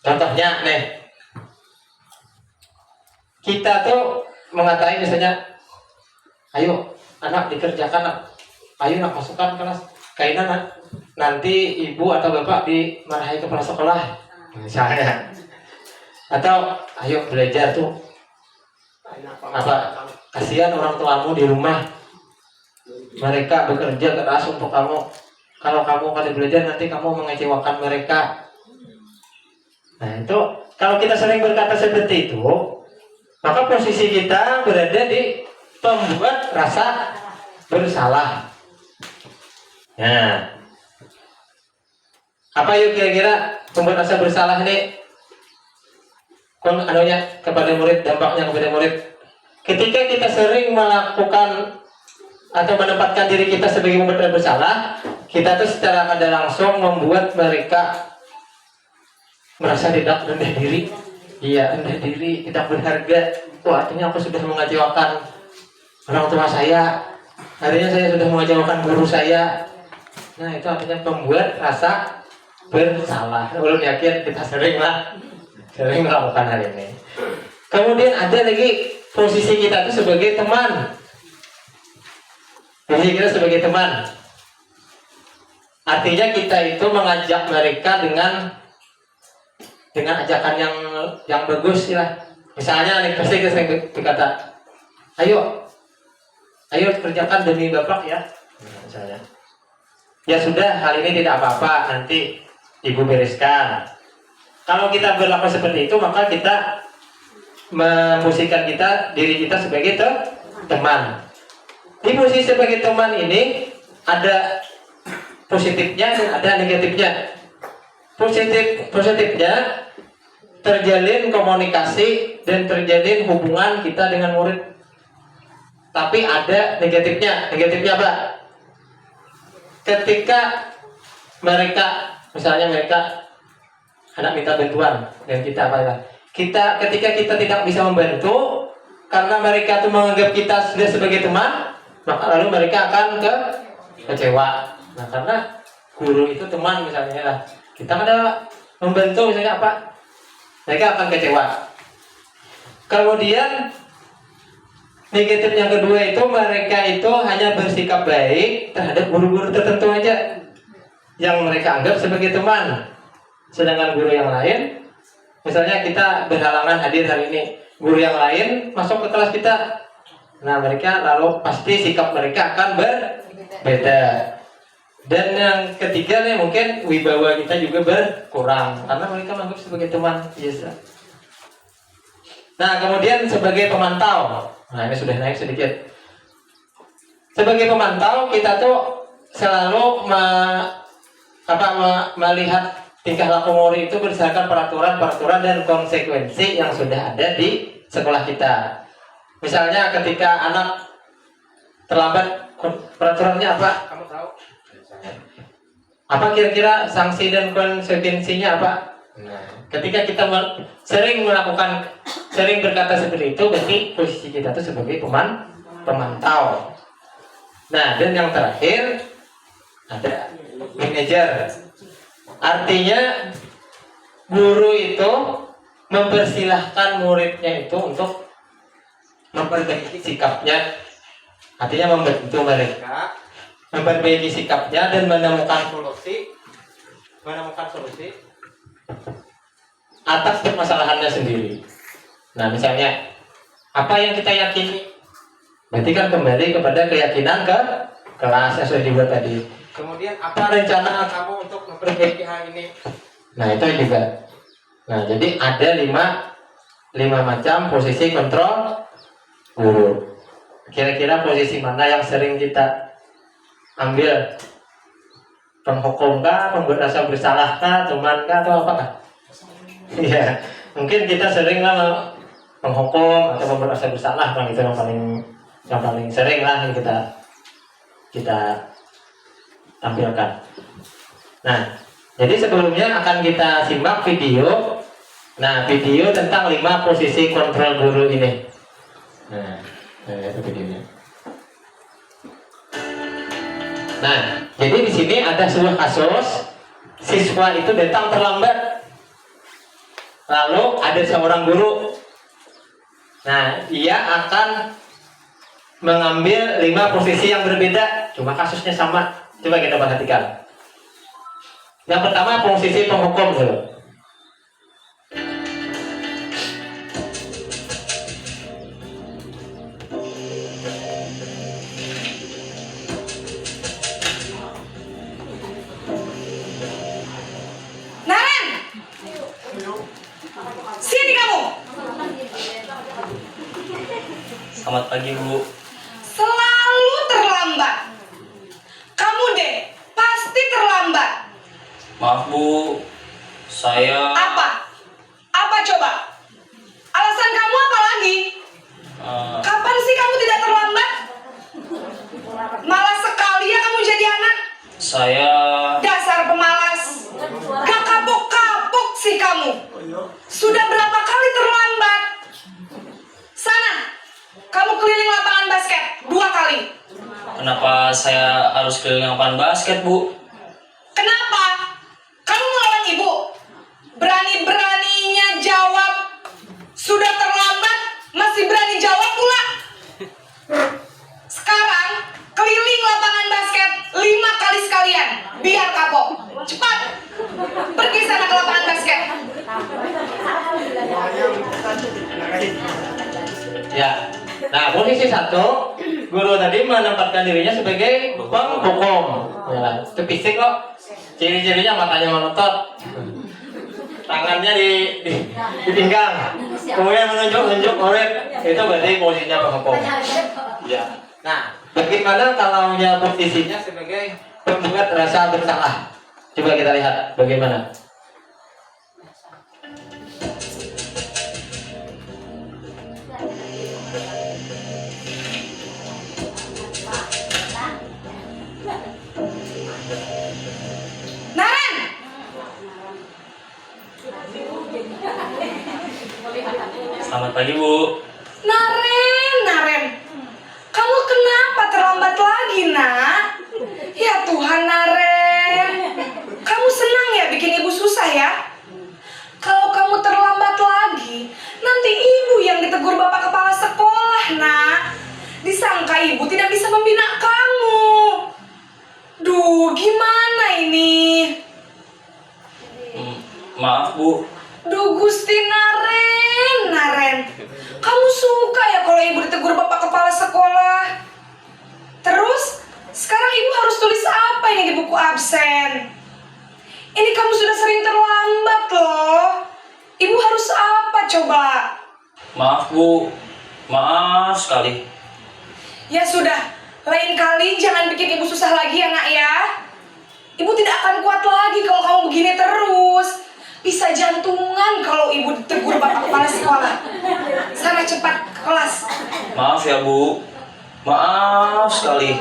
Contohnya nih, kita tuh mengatai misalnya, ayo anak dikerjakan, ayo nak masukkan kelas kainan nak. Nanti ibu atau bapak dimarahi kepala sekolah misalnya. Atau ayo belajar tuh, apa kasihan orang tuamu di rumah, mereka bekerja keras untuk kamu. Kalau kamu kali belajar nanti kamu mengecewakan mereka. Nah itu kalau kita sering berkata seperti itu, maka posisi kita berada di pembuat rasa bersalah. Nah, apa yuk kira-kira pembuat rasa bersalah ini? Anunya kepada murid, dampaknya kepada murid. Ketika kita sering melakukan atau menempatkan diri kita sebagai pembuat bersalah, kita tuh secara tidak langsung membuat mereka merasa tidak rendah diri. Iya, rendah diri, tidak berharga. Wah, artinya aku sudah mengecewakan orang tua saya. Artinya saya sudah mengecewakan guru saya. Nah, itu artinya pembuat rasa bersalah. Belum yakin kita sering melakukan hal ini. Kemudian ada lagi posisi kita itu sebagai teman. Posisi kita sebagai teman. Artinya kita itu mengajak mereka dengan ajakan yang bagus lah. Misalnya nih pasti kita sering berkata, ayo kerjakan demi bapak ya. Misalnya, ya sudah hal ini tidak apa-apa, nanti ibu bereskan. Kalau kita berlaku seperti itu, maka kita memposisikan diri kita sebagai teman. Di posisi sebagai teman ini ada positifnya dan ada negatifnya. Positifnya terjalin komunikasi dan terjalin hubungan kita dengan murid. Tapi ada negatifnya. Negatifnya apa? Ketika misalnya mereka anak minta bantuan dan kita ketika kita tidak bisa membantu karena mereka tuh menganggap kita sudah sebagai teman, maka lalu mereka akan kecewa. Nah, karena guru itu teman misalnya lah, kita ada membantu misalnya apa, mereka akan kecewa. Kemudian negatif yang kedua itu mereka itu hanya bersikap baik terhadap guru-guru tertentu aja yang mereka anggap sebagai teman. Sedangkan guru yang lain, misalnya kita berhalangan hadir hari ini, guru yang lain masuk ke kelas kita, nah mereka lalu pasti sikap mereka akan berbeda. Dan yang ketiga nih mungkin wibawa kita juga berkurang karena mereka menganggap sebagai teman biasa. Nah kemudian sebagai pemantau, nah ini sudah naik sedikit. Sebagai pemantau kita tuh selalu melihat tingkah laku murid itu berdasarkan peraturan dan konsekuensi yang sudah ada di sekolah kita. Misalnya ketika anak terlambat, peraturannya apa? Kamu tahu? Apa kira-kira sanksi dan konsekuensinya apa? Nah, ketika kita sering berkata seperti itu, berarti posisi kita itu sebagai pemantau. Nah, dan yang terakhir ada manajer. Artinya guru itu mempersilahkan muridnya itu untuk memperbaiki sikapnya, artinya membantu mereka memperbaiki sikapnya dan menemukan solusi atas permasalahannya sendiri. Nah, misalnya apa yang kita yakini, berarti kan kembali kepada keyakinan ke kelas yang sudah dibuat tadi. Kemudian apa rencana kamu untuk memperbaiki hal ini? Nah, itu juga. Nah, jadi ada lima macam posisi kontrol guru. Kira-kira posisi mana yang sering kita ambil? Penghukum kah, pembuat rasa bersalah kah, teman kah, atau apakah? Iya, mungkin kita sering lah penghukum atau pembuat rasa bersalah, kan itu yang paling sering lah yang kita tampilkan. Nah, jadi sebelumnya akan kita simak video. Nah, video tentang 5 posisi kontrol guru ini. Nah, itu videonya. Nah, jadi di sini ada sebuah kasus siswa itu datang terlambat. Lalu ada seorang guru. Nah, ia akan mengambil 5 posisi yang berbeda, cuma kasusnya sama. Coba kita perhatikan. Yang pertama posisi penghukum dulu. Sini kamu. Selamat pagi, Bu. Selalu terlambat. Kamu deh, pasti terlambat. Maaf, Bu. Saya Apa? Apa coba? Alasan kamu apa lagi? Kapan sih kamu tidak terlambat? Malas sekali ya kamu jadi anak. Saya Dasar pemalas. Gak kapok-kapok sih kamu. Sudah berapa kali terlambat? Sana, kamu keliling lapangan basket 2 kali. Kenapa saya harus keliling lapangan basket, Bu? Kenapa? Kamu melawan ibu? Berani-beraninya jawab. Sudah terlambat, masih berani jawab pula. Sekarang, keliling lapangan basket 5 kali sekalian. Biar kapok. Cepat. Pergi sana ke lapangan basket. Ya. Nah, posisi 1, guru tadi menempatkan dirinya sebagai penghukum. Ya, itu fisik kok. Ciri-cirinya matanya melotot, tangannya di pinggang, kemudian menunjuk murid. Itu berarti posisinya penghukum. Ya. Nah, bagaimana kalau posisinya sebagai pembuat rasa bersalah? Coba kita lihat bagaimana. Naren! Selamat pagi, Bu. Naren. Kamu kenapa terlambat lagi, nak? Ya Tuhan, Naren. Kamu senang ya bikin ibu susah ya? Kalau kamu terlambat lagi, nanti ibu yang ditegur bapak kepala sekolah, nak. Disangka ibu tidak bisa membina kamu. Duh, gimana ini? Maaf, Bu. Duh, Gusti Naren. Kamu suka ya kalau ibu ditegur bapak kepala sekolah? Terus, sekarang ibu harus tulis apa ini di buku absen? Ini kamu sudah sering terlambat loh. Ibu harus apa coba? Maaf, Bu. Maaf sekali. Ya sudah, lain kali jangan bikin ibu susah lagi ya, nak ya. Ibu tidak akan kuat lagi kalau kamu begini terus. Bisa jantungan kalau ibu ditegur bapak kepala sekolah. Sana cepat ke kelas. Maaf ya, Bu. Maaf sekali.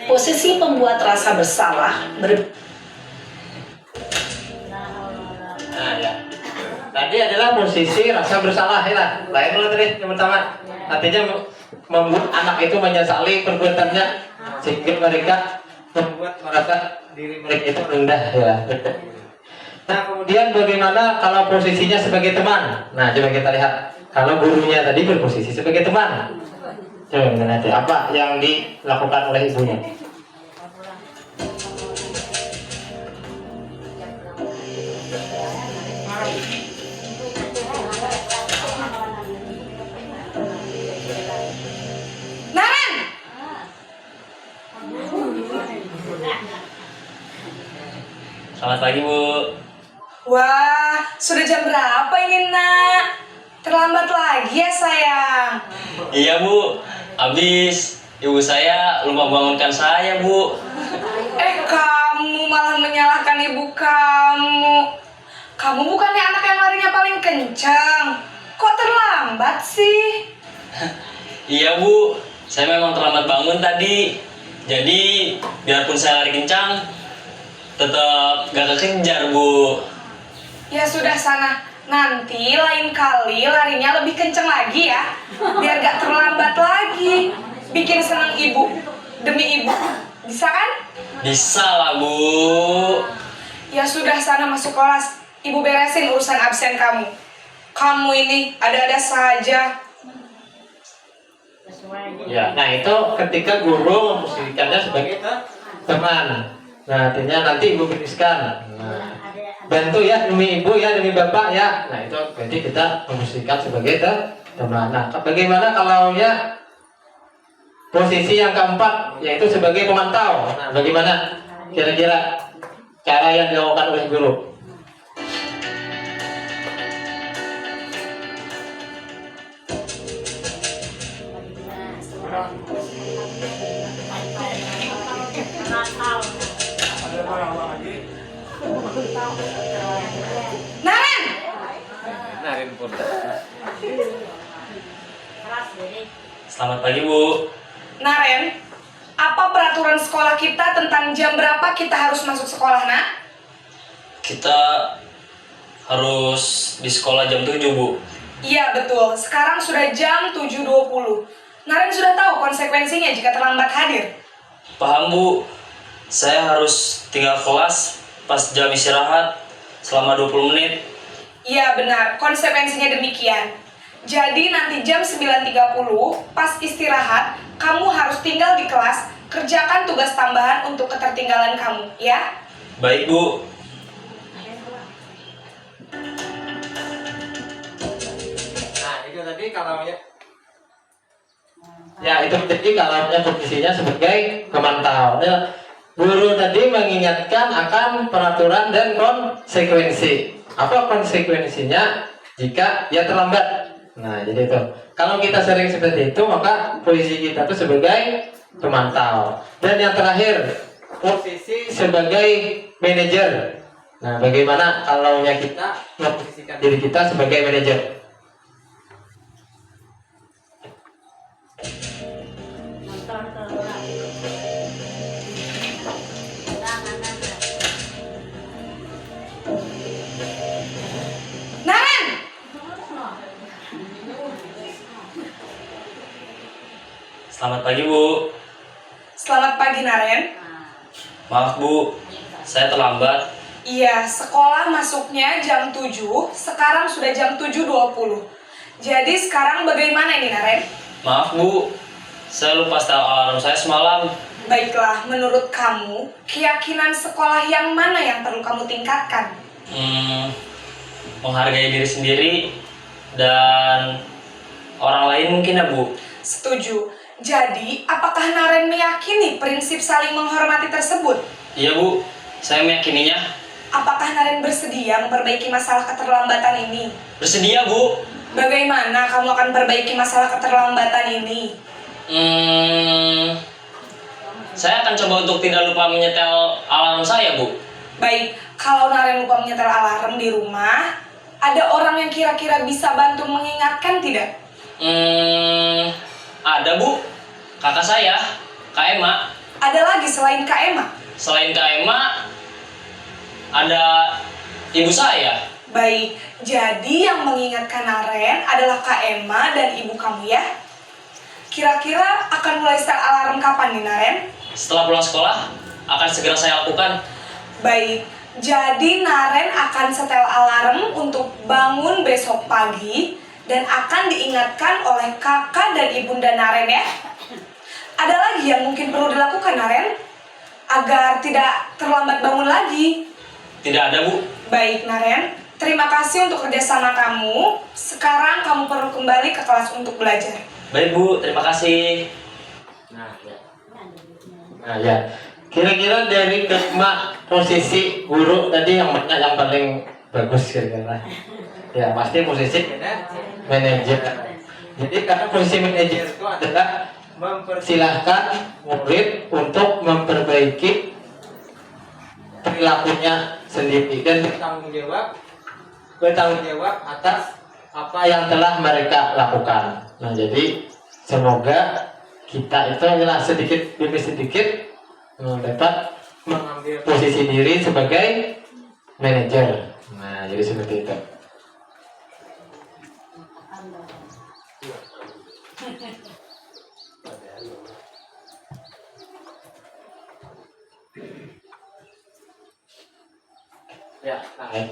Posisi pembuat rasa bersalah Nah, ya. Tadi adalah posisi rasa bersalah ya. Lain dulu tadi yang pertama. Artinya membuat anak itu menyesali perbuatannya sehingga mereka membuat merasa diri mereka itu rendah ya. Nah, kemudian bagaimana kalau posisinya sebagai teman? Nah, coba kita lihat. Kalau gurunya tadi berposisi sebagai teman. Coba kita lihat ya, apa yang dilakukan oleh ibunya. Naren, Selamat pagi, Bu. wah, sudah jam berapa ini, Nak? Terlambat lagi ya, sayang. Iya, Bu. Habis ibu saya lupa bangunkan saya, Bu. Kamu malah menyalahkan ibu kamu. Kamu bukannya anak yang larinya paling kencang. Kok terlambat sih? Iya, Bu. Saya memang terlambat bangun tadi. Jadi, biarpun saya lari kencang, tetap gak kekejar, Bu. Ya sudah sana. Nanti lain kali larinya lebih kencang lagi ya. Biar gak terlambat lagi. Bikin senang ibu. Demi ibu. Bisa kan? Bisa lah, Bu. Ya sudah sana masuk kelas. Ibu beresin urusan absen kamu. Kamu ini ada-ada saja. Ya, nah itu ketika guru memposisikannya sebagai teman. Nah, artinya nanti ibu tuliskan. Nah, bantu ya demi ibu ya demi bapak ya. Nah itu berarti kita memposisikan sebagai teman. Nah, bagaimana kalau ya posisi yang keempat yaitu sebagai pemantau. Nah, bagaimana kira-kira cara yang dilakukan oleh guru? Naren! Selamat pagi, Bu. Naren, apa peraturan sekolah kita tentang jam berapa kita harus masuk sekolah, Nak? Kita harus di sekolah jam 7, Bu. Iya, betul. Sekarang sudah jam 7.20. Naren sudah tahu konsekuensinya jika terlambat hadir. Paham, Bu. Saya harus tinggal kelas pas jam istirahat selama 20 menit. Iya, benar. Konsekuensinya demikian. Jadi nanti jam 9.30 pas istirahat, kamu harus tinggal di kelas, kerjakan tugas tambahan untuk ketertinggalan kamu, ya? Baik, Bu. Nah, itu tadi kalau ya itu tadi kalau posisinya sebagai pemantau. Nah, guru tadi mengingatkan akan peraturan dan konsekuensi. Apa konsekuensinya jika dia terlambat? Nah, jadi itu. Kalau kita sering seperti itu, maka posisi kita itu sebagai pemantau. Dan yang terakhir, posisi sebagai manajer. Nah, bagaimana kalau kita memposisikan diri kita sebagai manajer? Naren! Selamat pagi, Bu. Selamat pagi, Naren. Maaf, Bu. Saya terlambat. Iya, sekolah masuknya jam 7, sekarang sudah jam 7.20. Jadi sekarang bagaimana ini, Naren? Maaf, Bu. Saya lupa setel alarm saya semalam. Baiklah, menurut kamu, keyakinan sekolah yang mana yang perlu kamu tingkatkan? Menghargai diri sendiri dan orang lain mungkin, ya, Bu. Setuju. Jadi, apakah Naren meyakini prinsip saling menghormati tersebut? Iya, Bu. Saya meyakininya. Apakah Naren bersedia memperbaiki masalah keterlambatan ini? Bersedia, Bu. Bagaimana kamu akan perbaiki masalah keterlambatan ini? Saya akan coba untuk tidak lupa menyetel alarm saya, Bu. Baik, kalau Naren lupa menyetel alarm di rumah, ada orang yang kira-kira bisa bantu mengingatkan tidak? Ada, Bu. Kakak saya, Kak Emma. Ada lagi selain Kak Emma? Selain Kak Emma, ada ibu saya. Baik, jadi yang mengingatkan Naren adalah Kak Emma dan ibu kamu ya? Kira-kira akan mulai setel alarm kapan nih, Naren? Setelah pulang sekolah, akan segera saya lakukan. Baik, Jadi Naren akan setel alarm untuk bangun besok pagi dan akan diingatkan oleh kakak dan ibunda Naren ya. Ada lagi yang mungkin perlu dilakukan Naren agar tidak terlambat bangun lagi? Tidak ada, Bu. Baik Naren, terima kasih untuk kerjasama kamu. Sekarang kamu perlu kembali ke kelas untuk belajar. Baik, Bu. Terima kasih. Nah ya, kira-kira dari kelima posisi guru tadi yang mana yang paling bagus kira-kira? Ya pasti posisi manajer. Jadi karena posisi manajer itu adalah mempersilahkan murid untuk memperbaiki perilakunya sendiri dan bertanggung jawab atas apa yang telah mereka lakukan. Nah jadi semoga kita itu adalah sedikit demi sedikit dapat mengambil posisi diri sebagai manajer. Nah jadi seperti itu. Ya,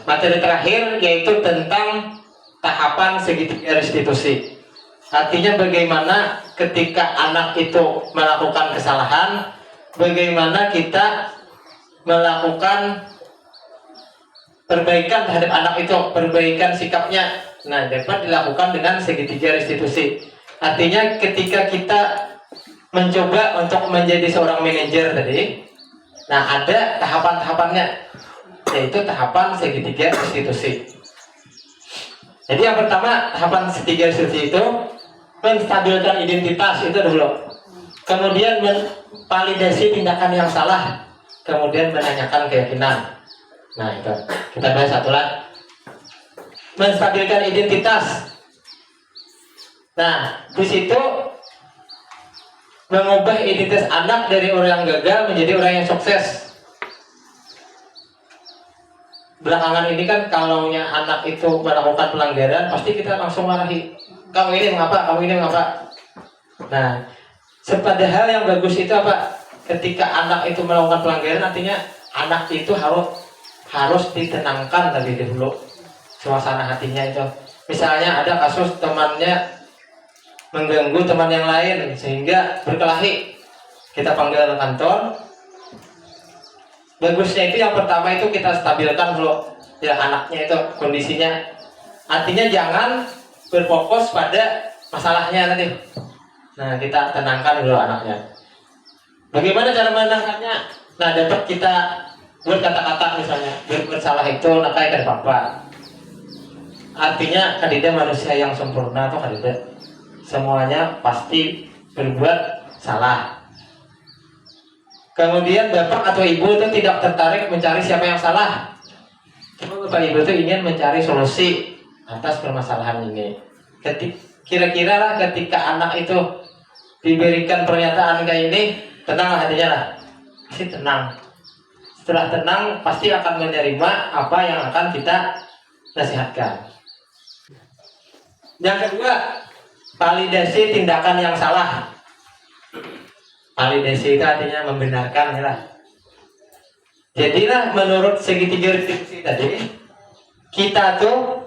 materi terakhir yaitu tentang tahapan segitiga restitusi. Artinya bagaimana ketika anak itu melakukan kesalahan, bagaimana kita melakukan perbaikan terhadap anak itu, perbaikan sikapnya. Nah, dapat dilakukan dengan segitiga restitusi. Artinya ketika kita mencoba untuk menjadi seorang manajer tadi, nah ada tahapan-tahapannya, yaitu tahapan segitiga restitusi. Jadi yang pertama tahapan segitiga restitusi itu menstabilkan identitas itu dulu. Kemudian validasi tindakan yang salah, kemudian menanyakan keyakinan. Nah itu kita bahas satu lagi. Menstabilkan identitas. Nah di situ mengubah identitas anak dari orang yang gagal menjadi orang yang sukses. Belakangan ini kan kalau anak itu melakukan pelanggaran pasti kita langsung marahi, kamu ini mengapa, kamu ini mengapa. Nah, padahal yang bagus itu apa? Ketika anak itu melakukan pelanggaran, artinya anak itu harus ditenangkan lebih dahulu suasana hatinya itu. Misalnya ada kasus temannya mengganggu teman yang lain sehingga berkelahi, kita panggil kantor. Bagusnya itu yang pertama itu kita stabilkan dulu ya anaknya itu kondisinya. Artinya jangan berfokus pada masalahnya nanti. Nah kita tenangkan dulu anaknya. Bagaimana cara menenangkannya? Nah dapat kita buat kata-kata misalnya berbuat salah itu nakai ke papa. Artinya kadida manusia yang sempurna atau kadida semuanya pasti berbuat salah. Kemudian bapak atau ibu itu tidak tertarik mencari siapa yang salah. Cuma bapak ibu itu ingin mencari solusi atas permasalahan ini. Kira-kira lah ketika anak itu diberikan pernyataan kayak ini, tenanglah hatinya lah. Pasti tenang. Setelah tenang pasti akan menerima apa yang akan kita nasihatkan. Yang kedua, validasi tindakan yang salah. Validasi itu artinya membenarkan ya lah. Jadilah menurut segitiga restitusi tadi, kita tuh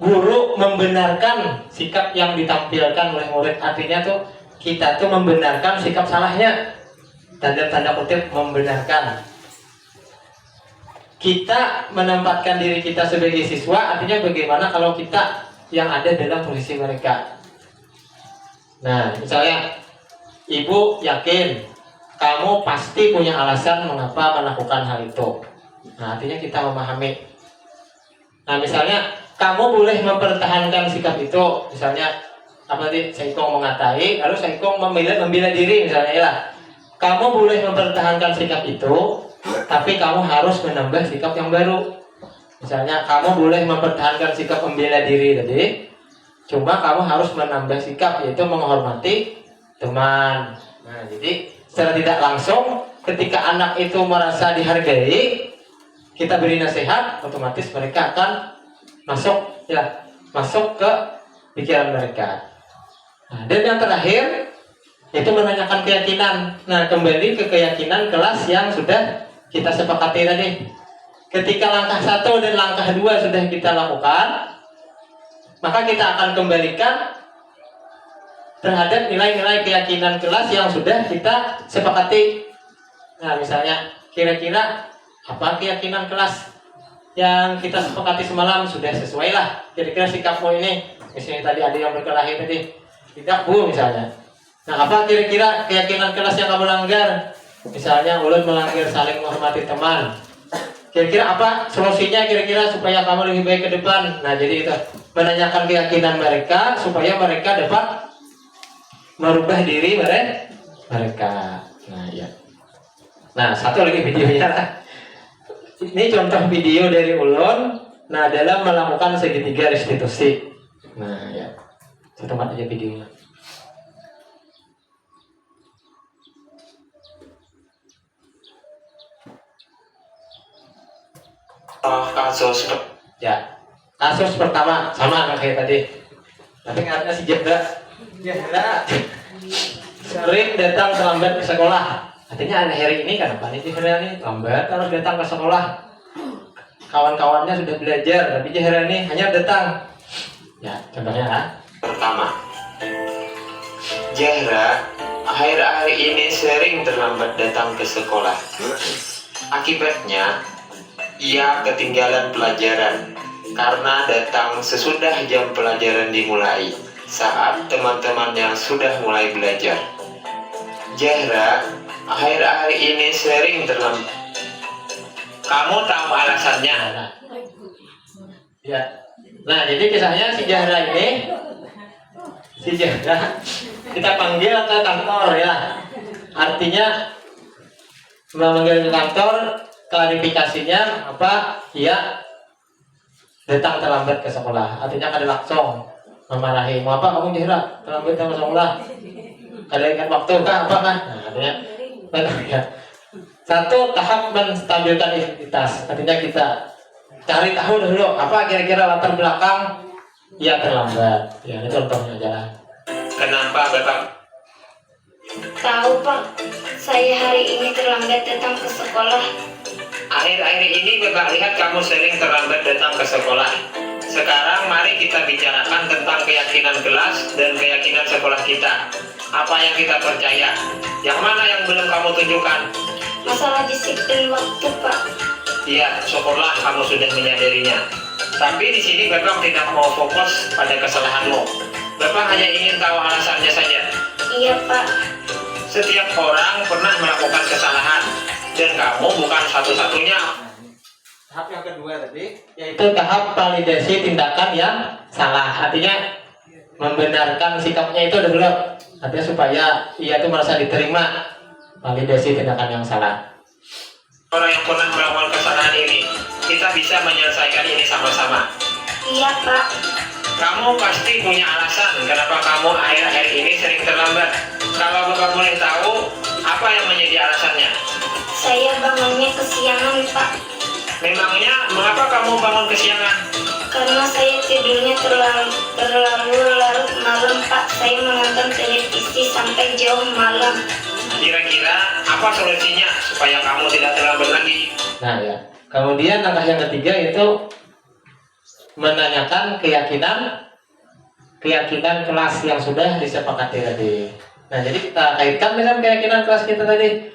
guru membenarkan sikap yang ditampilkan oleh murid. Artinya tuh kita tuh membenarkan sikap salahnya. Tanda kutip membenarkan. Kita menempatkan diri kita sebagai siswa, artinya bagaimana kalau kita yang ada dalam posisi mereka. Nah, misalnya ibu yakin kamu pasti punya alasan mengapa melakukan hal itu. Nah, artinya kita memahami. Nah, misalnya kamu boleh mempertahankan sikap itu. Misalnya apa tadi Saikong mengatai, lalu Saikong membela diri misalnya ya lah. Kamu boleh mempertahankan sikap itu, tapi kamu harus menambah sikap yang baru. Misalnya kamu boleh mempertahankan sikap membela diri tadi, cuma kamu harus menambah sikap yaitu menghormati teman. Nah, jadi secara tidak langsung ketika anak itu merasa dihargai, kita beri nasihat, otomatis mereka akan masuk ke pikiran mereka. Nah, dan yang terakhir itu menanyakan keyakinan. Nah, kembali ke keyakinan kelas yang sudah kita sepakati tadi. ketika langkah 1 dan langkah 2 sudah kita lakukan, maka kita akan kembalikan terhadap nilai-nilai keyakinan kelas yang sudah kita sepakati. Nah, misalnya kira-kira apa keyakinan kelas yang kita sepakati semalam, sudah sesuai lah kira-kira sikapmu ini. Misalnya tadi ada yang berkelahi tadi, tidak bu misalnya. Nah, apa kira-kira keyakinan kelas yang kamu langgar? Misalnya ulun melanggar saling menghormati teman. Kira-kira apa solusinya kira-kira supaya kamu lebih baik ke depan? Nah, jadi itu menanyakan keyakinan mereka supaya mereka dapat merubah diri mereka. Nah, ya. Nah, satu lagi videonya lah. Ini contoh video dari ulun. Nah, dalam melakukan segitiga restitusi. Nah, ya. Saya tempat aja videonya. Kasus pertama sama kayak tadi, tapi ngarepnya si Jahra sering datang terlambat ke sekolah. Artinya hari ini kenapa nih Jahra nih lambat harus datang ke sekolah? Kawan-kawannya sudah belajar, tapi Jahra nih hanya datang. Ya, contohnya kan? Pertama, Jahra akhir-akhir ini sering terlambat datang ke sekolah. Akibatnya, ia ketinggalan pelajaran karena datang sesudah jam pelajaran dimulai saat teman-teman yang sudah mulai belajar. Jahra akhir-akhir ini sering terlambat. Kamu tahu alasannya? Ya. Nah, jadi kisahnya si Jahra ini, kita panggil ke kantor ya. Artinya memanggil ke kantor, klarifikasinya apa? Ia datang terlambat ke sekolah. Artinya kada langsung memarahi. Mau apa kamu Jahra? Terlambat ke sekolah. Kada ingat waktu kah apa kan? Nah, artinya ya. Satu, tahap menstabilkan identitas. Artinya kita cari tahu dulu apa kira-kira latar belakang ia terlambat. Ya, ini contohnya aja. Kenapa Bapak? Tahu Pak, saya hari ini terlambat datang ke sekolah. Akhir-akhir ini Bapak lihat kamu sering terlambat datang ke sekolah. Sekarang mari kita bicarakan tentang keyakinan kelas dan keyakinan sekolah kita. Apa yang kita percaya? Yang mana yang belum kamu tunjukkan? Masalah disiplin waktu Pak. Iya, syukurlah kamu sudah menyadarinya. Tapi di sini Bapak tidak mau fokus pada kesalahanmu. Bapak hanya ingin tahu alasannya saja. Iya Pak. Setiap orang pernah melakukan kesalahan, dan kamu bukan satu-satunya. Tahap yang kedua tadi yaitu tahap validasi tindakan yang salah. Artinya membenarkan sikapnya itu dulu. Artinya supaya ia itu merasa diterima. Validasi tindakan yang salah. Orang yang pernah melakukan kesalahan ini, kita bisa menyelesaikan ini sama-sama. Iya Pak. Kamu pasti punya alasan kenapa kamu akhir-akhir ini sering terlambat. Kalau Bapak boleh tahu, apa yang menjadi alasannya? Saya bangunnya kesiangan Pak. Memangnya mengapa kamu bangun kesiangan? Karena saya tidurnya terlalu larut malam Pak. Saya menonton televisi sampai jauh malam. Kira-kira apa solusinya supaya kamu tidak terlambat lagi? Nah ya. Kemudian langkah yang ketiga itu menanyakan keyakinan kelas yang sudah disepakati tadi. Nah, jadi kita kaitkan dengan keyakinan kelas kita tadi.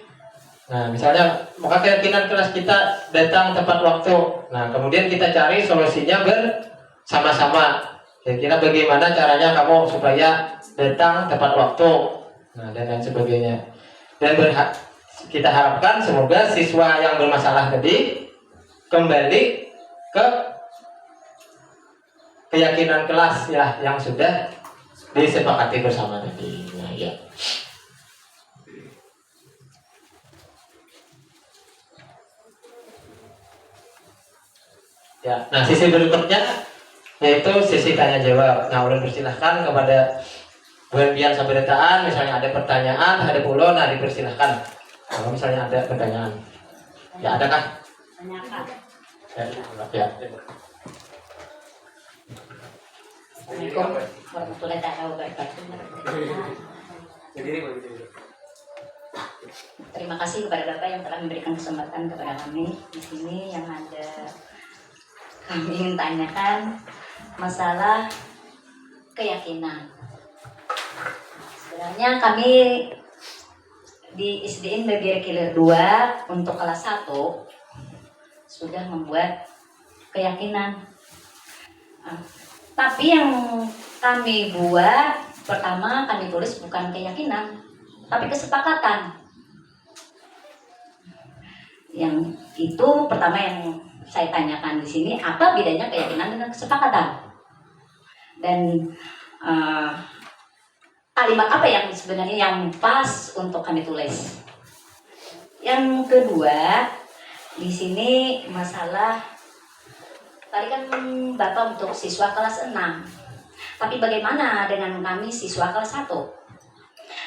Nah, misalnya, maka keyakinan kelas kita datang tepat waktu. Nah, kemudian kita cari solusinya bersama-sama. Kira-kira bagaimana caranya kamu supaya datang tepat waktu. Nah, dan lain sebagainya. Dan kita harapkan semoga siswa yang bermasalah tadi kembali ke keyakinan kelas ya yang sudah disepakati bersama tadi. Nah, ya. Ya, nah sisi berikutnya yaitu sisi tanya jawab. Nah, ulun persilahkan kepada Bu Bian Saberetaan, misalnya ada pertanyaan, ada ulun, nah dipersilahkan. Kalau misalnya ada pertanyaan, ya adakah? Tanyakan. Ya. Assalamualaikum warahmatullahi wabarakatuh. Terima kasih kepada Bapak yang telah memberikan kesempatan kepada kami di sini. Yang ada kami ingin tanyakan masalah keyakinan. Sebenarnya kami di SDN Babirik Hilir 2 untuk kelas 1 sudah membuat keyakinan. Tapi yang kami buat pertama kami tulis bukan keyakinan, tapi kesepakatan. Yang itu pertama yang saya tanyakan di sini, apa bedanya keyakinan dengan kesepakatan? Dan kalimat apa yang sebenarnya yang pas untuk kami tulis? Yang kedua, di sini masalah tadi kan Bapak untuk siswa kelas 6. Tapi bagaimana dengan kami siswa kelas 1?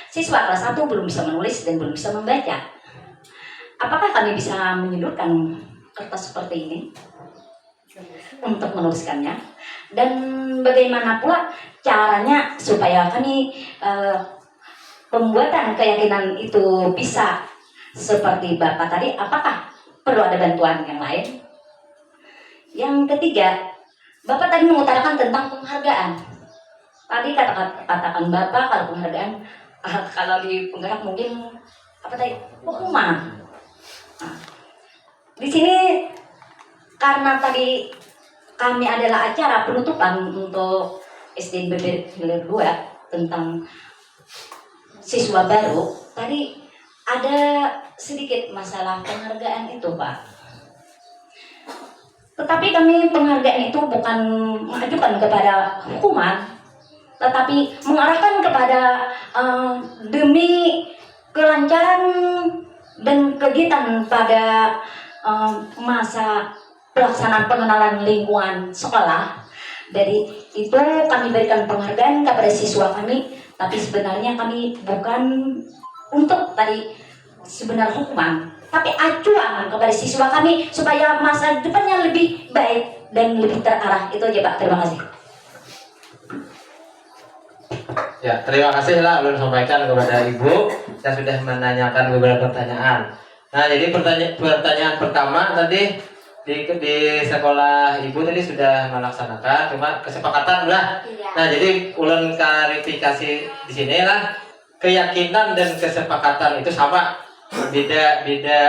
Siswa kelas 1 belum bisa menulis dan belum bisa membaca. Apakah kami bisa menyodorkan kertas seperti ini untuk menuliskannya? Dan bagaimana pula caranya supaya kami pembuatan keyakinan itu bisa seperti Bapak tadi? Apakah perlu ada bantuan yang lain? Yang ketiga, Bapak tadi mengutarakan tentang penghargaan. Tadi katakan Bapak kalau penghargaan, kalau di penggerak mungkin apa tadi? Hukuman. Nah, di sini karena tadi kami adalah acara penutupan untuk SDN Babirik Hilir 2 tentang siswa baru, tadi ada sedikit masalah penghargaan itu, Pak. Tetapi kami penghargaan itu bukan mengajukan kepada hukuman, tetapi mengarahkan kepada demi kelancaran dan kegiatan pada masa pelaksanaan pengenalan lingkungan sekolah. Dari itu kami berikan penghargaan kepada siswa kami, tapi sebenarnya kami bukan untuk tadi sebenar hukuman, tapi acuan kepada siswa kami supaya masa depannya lebih baik dan lebih terarah. Itu aja Pak, terima kasih. Ya, terima kasih lah ulun sampaikan kepada Ibu yang sudah menanyakan beberapa pertanyaan. Nah, jadi pertanyaan pertama tadi di sekolah Ibu tadi sudah melaksanakan, cuma kesepakatan lah. Nah, jadi ulun klarifikasi di sini lah, keyakinan dan kesepakatan itu sama, beda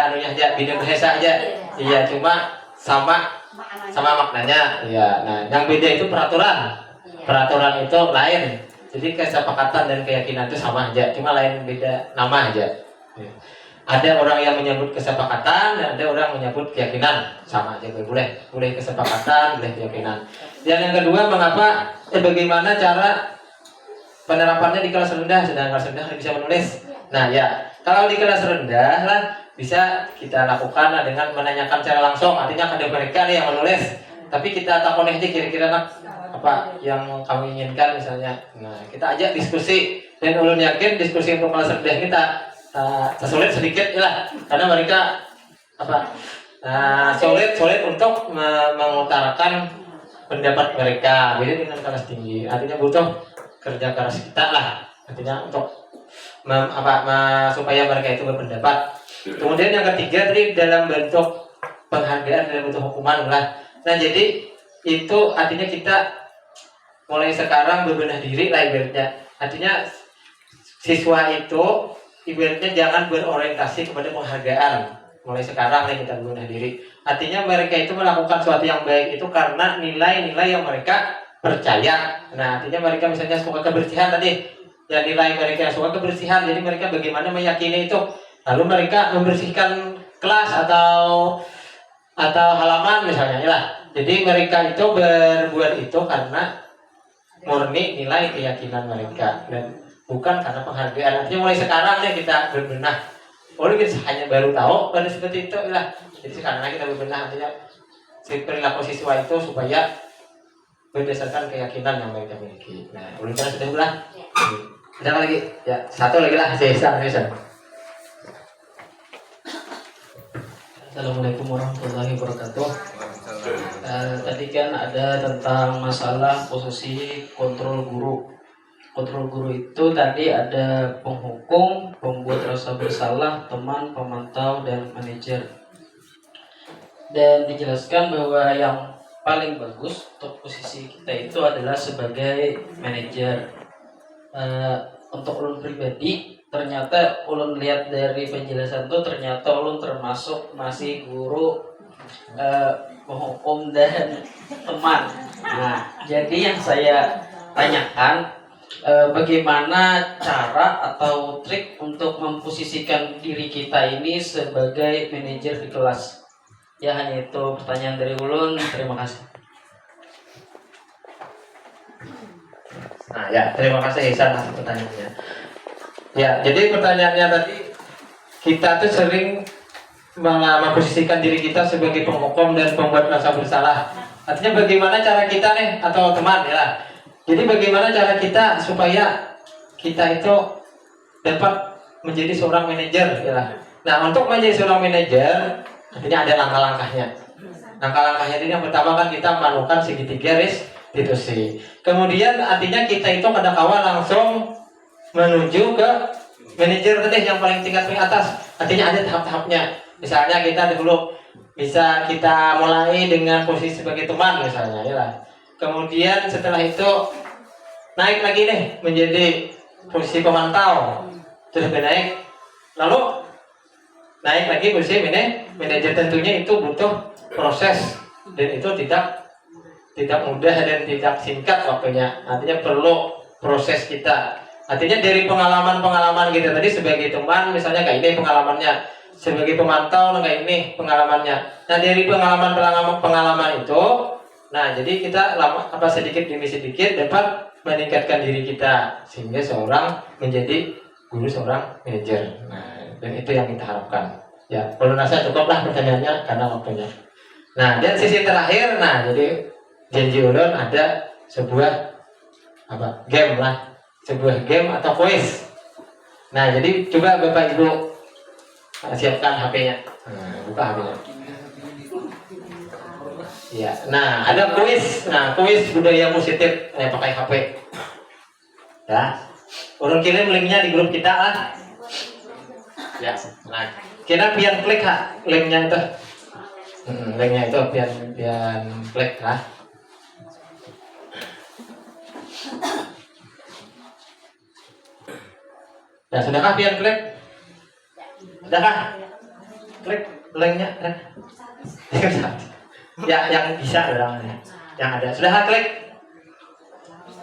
anunya aja, beda bahasa aja. Iya, cuma sama maknanya. Iya. Nah, yang beda itu peraturan. Peraturan itu lain. Jadi kesepakatan dan keyakinan itu sama aja, cuma lain beda nama aja. Ada orang yang menyebut kesepakatan dan ada orang menyebut keyakinan, sama aja, boleh kesepakatan, boleh keyakinan. Dan yang kedua, bagaimana cara penerapannya di kelas rendah, sedangkan kelas rendah bisa menulis. Nah ya, kalau di kelas rendah lah bisa kita lakukan dengan menanyakan secara langsung, artinya ada mereka nih yang menulis, tapi kita takon aja kira-kira apa yang kamu inginkan misalnya. Nah, kita ajak diskusi, dan ulun yakin diskusi untuk kelas rendah kita sulit sedikit lah, karena mereka sulit untuk mengutarakan pendapat mereka. Beda dengan kelas tinggi, artinya butuh kerja keras kita lah, artinya untuk supaya mereka itu berpendapat. Kemudian yang ketiga tadi dalam bentuk penghargaan, dalam bentuk hukuman lah. Nah, jadi itu artinya kita mulai sekarang berbenah diri lah ibaratnya. Artinya siswa itu ibaratnya jangan berorientasi kepada penghargaan. Mulai sekarang nih kita berbenah diri. Artinya mereka itu melakukan sesuatu yang baik itu karena nilai-nilai yang mereka percaya. Nah, artinya mereka misalnya suka kebersihan tadi, ya nilai mereka suka kebersihan, jadi mereka bagaimana meyakini itu. Lalu mereka membersihkan kelas atau halaman misalnya lah. Jadi mereka itu berbuat itu karena murni nilai keyakinan mereka dan bukan karena penghargaan. Artinya mulai sekarang nih kita berbenah. Kita hanya baru tahu pada seperti itu lah. Jadi sekarang kita berbenah, artinya perilaku siswa itu supaya berdasarkan keyakinan yang mereka miliki. Nah, ulun sudah ulah. Ada lagi? Ya, satu lagi lah. Bisa. Assalamualaikum warahmatullahi wabarakatuh. Tadi kan ada tentang masalah posisi kontrol guru. Kontrol guru itu tadi ada penghukum, pembuat rasa bersalah, teman, pemantau, dan manajer. Dan dijelaskan bahwa yang paling bagus untuk posisi kita itu adalah sebagai manajer. Untuk ulun pribadi, ternyata ulun lihat dari penjelasan itu ternyata ulun termasuk masih guru penghukum dan teman. Nah, jadi yang saya tanyakan, bagaimana cara atau trik untuk memposisikan diri kita ini sebagai manajer di kelas? Ya, hanya itu pertanyaan dari ulun. Terima kasih. Nah ya, terima kasih Ihsan atas pertanyaannya. Ya, jadi pertanyaannya tadi, kita tuh sering memposisikan diri kita sebagai penghukum dan pembuat rasa bersalah. Artinya bagaimana cara kita nih, atau teman ya. Jadi bagaimana cara kita supaya kita itu dapat menjadi seorang manajer ya. Nah, untuk menjadi seorang manajer artinya ada langkah-langkahnya. Langkah-langkahnya ini yang pertama kan kita melakukan segitiga restitusi. Kemudian artinya kita itu pada awal langsung menuju ke manajer tadi yang paling tingkat paling atas. Artinya ada tahap-tahapnya. Misalnya kita dulu bisa kita mulai dengan posisi sebagai teman misalnya ya. Kemudian setelah itu naik lagi nih menjadi posisi pemantau, terus naik, lalu naik lagi posisi manajer. Tentunya itu butuh proses dan itu tidak mudah dan tidak singkat waktunya. Artinya perlu proses kita. Artinya dari pengalaman kita tadi sebagai teman misalnya kayak ini pengalamannya, sebagai pemantau kayak ini pengalamannya. Nah dari pengalaman itu, nah jadi kita sedikit demi sedikit dapat meningkatkan diri kita sehingga seorang menjadi guru seorang manajer. Nah dan itu yang kita harapkan. Ya, perlu nasihat cukuplah pertanyaannya karena waktunya. Nah dan sisi terakhir, nah jadi janji ulun ada sebuah game lah, sebuah game atau quiz. Nah jadi coba Bapak Ibu siapkan HP-nya. Nah, buka HP-nya. Ya, nah ada quiz. Nah quiz budaya positif pakai HP. Ya, urun kirim linknya di grup kita lah. Ya, nah kita pian klik linknya itu. Linknya itu pian klik lah. Ya sudahkah pian klik? Sudahkah? Klik linknya. Ya yang bisa orangnya. Yang ada. Sudahkah klik?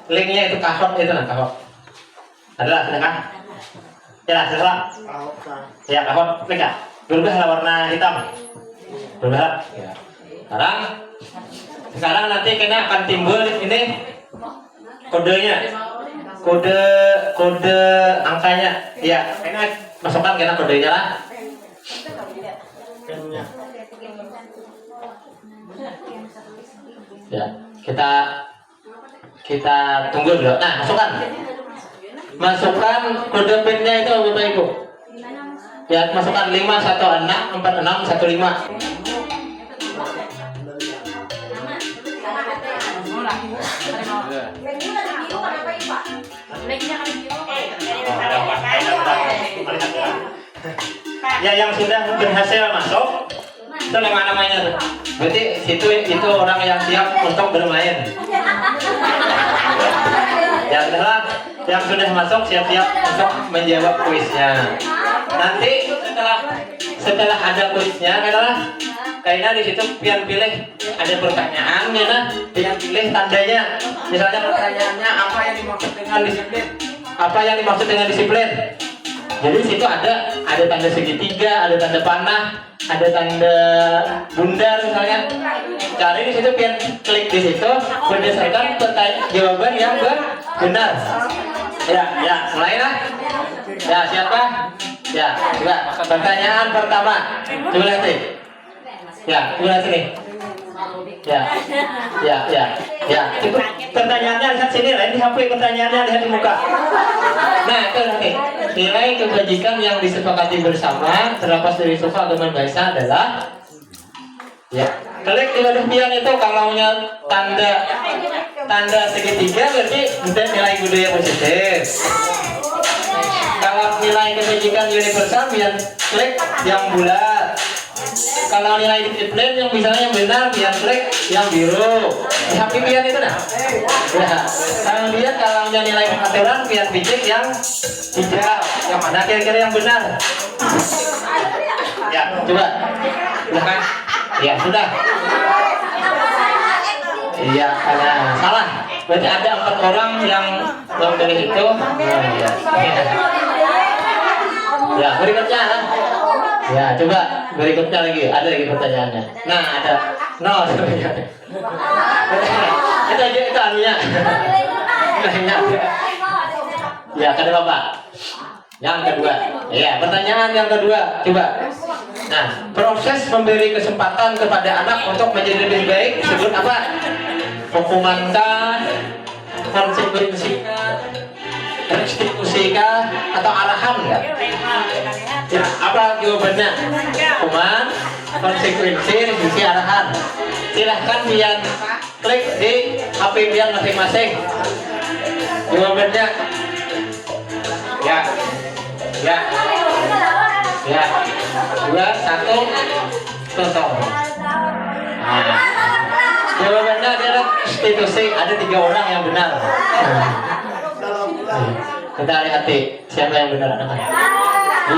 Linknya itu kahok itu nah kahok. Adalah sudahkah? Ya sudah. Ya kahok klik ya. Berubah warna hitam. Berubah. Ya. Sekarang nanti kena akan timbul ini kodenya. Kode angkanya. Ya, kena masukkan kena kodenya lah. Ya, kita tunggu dulu. Nah, masukkan kode PIN-nya itu Bapak Ibu. Ya, masukkan 5164615. Ya yang sudah berhasil masuk itu namanya. Berarti itu orang yang siap untuk bermain. Ya adalah yang sudah masuk siap-siap untuk menjawab kuisnya. Nanti setelah ada kuisnya adalah kayaknya di situ pian pilih ada pertanyaan ya, pian pilih tandanya. Misalnya pertanyaannya apa yang dimaksud dengan disiplin? Apa yang dimaksud dengan disiplin? Jadi di situ ada tanda segitiga, ada tanda panah, ada tanda bundar misalnya. Cari di situ pian klik di situ berdasarkan jawaban yang benar. Ya, mulai lah. Ya, siapa? Ya, coba pertanyaan pertama. Coba lihat nih. Ya, coba lihat sini. Ya. Itu pertanyaannya lihat sini, lain di HP pertanyaannya lihat di muka. Nah, itu nanti nilai kebajikan yang disepakati bersama terlepas dari suku agama bahasa adalah Ya, klik di waduh pian itu kalau tanda segitiga berarti kita nilai budaya positif. Kalau nilai kebajikan universal biar klik yang bulat. Kalau nilai disiplin yang misalnya yang benar biar klik yang biru. Happy pian itu nah. Ya. Kemudian kalau nilai pengaturan biar pijit yang hijau. Yang mana kira-kira yang benar? Ya, coba. Silakan. Ya, sudah. Iya, salah. Berarti ada 4 orang yang memilih itu. Ya. Ya, berikutnya. Ya, coba berikutnya lagi. Ada lagi pertanyaannya. Nah, ada. No, itu aja itu anunya. Ya, kedua Pak. Yang kedua. Ya, pertanyaan yang kedua. Coba. Nah, proses memberi kesempatan kepada anak untuk menjadi lebih baik disebut apa? Hukumankah, konsekuensikah, restitusikah, atau arahan nggak? Ya, apa jawabannya? Hukuman, konsekuensi, restitusi, arahan. Silahkan Bian klik di HP Bian masing-masing. Jawabannya? Ya, ya. Ya, 2, 1, tutup. Nah, jawabannya adalah restitusi. Ada 3 orang yang benar. Kita lihat siapa yang benar.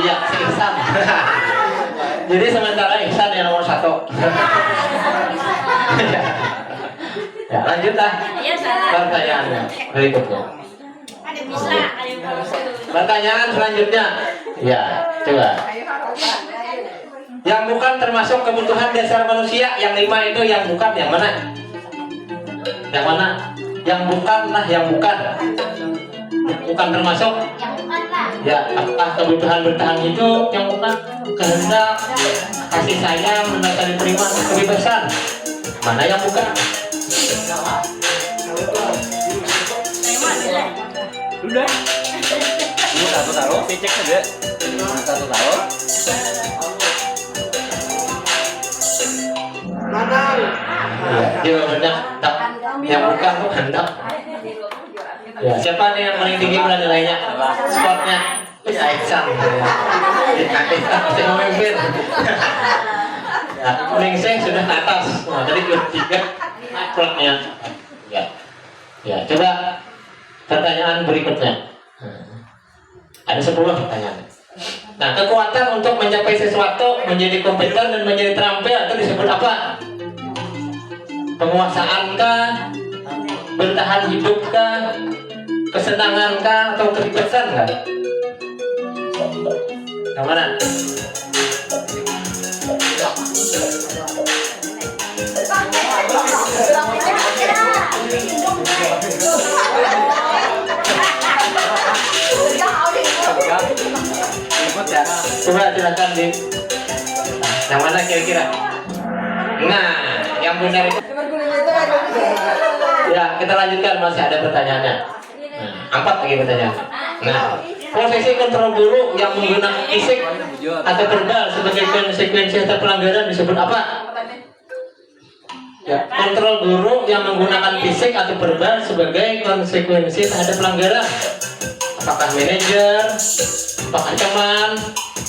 Iya, si Ihsan. Jadi sementara Ihsan yang nomor 1. Ya, lanjut lah. Pertanyaannya berikutnya. Pertanyaan selanjutnya. Ya, coba. Yang bukan termasuk kebutuhan dasar manusia, yang 5 itu yang bukan, yang mana? Yang mana? Yang bukan lah, yang bukan. Bukan termasuk. Ya, apakah kebutuhan bertahan hidup, yang bukan kehendak, kasih sayang, mendapat diterima, kebebasan. Mana yang bukan? Udah. Ini satu taruh, cek saja. Satu taruh. Ya, jawabannya hendak. Yang bukan tuh hendak. Ya, siapa nih yang paling tinggi nilainya? Skornya? Ya, Ihsan. Saya memimpin. Ya, Ningsih sudah ke atas. Nah, tadi ke 3 plotnya. Ya. Ya, coba pertanyaan berikutnya. Ada 10 pertanyaan. Nah, kekuatan untuk mencapai sesuatu, menjadi kompeten dan menjadi terampil itu disebut apa? Penguasaankah, bertahan hidupkah, kesenangankah, atau kebebasankah? Yang mana? Coba silakan di. Yang mana kira-kira? Nah, yang benar itu. Ya, kita lanjutkan, masih ada pertanyaannya. Nah, 4 lagi pertanyaan. Nah, posisi kontrol guru yang menggunakan fisik atau verbal sebagai konsekuensi atau pelanggaran disebut apa? Ya, kontrol guru yang menggunakan fisik atau verbal sebagai konsekuensi terhadap pelanggaran. Apakah manajer, apakah teman,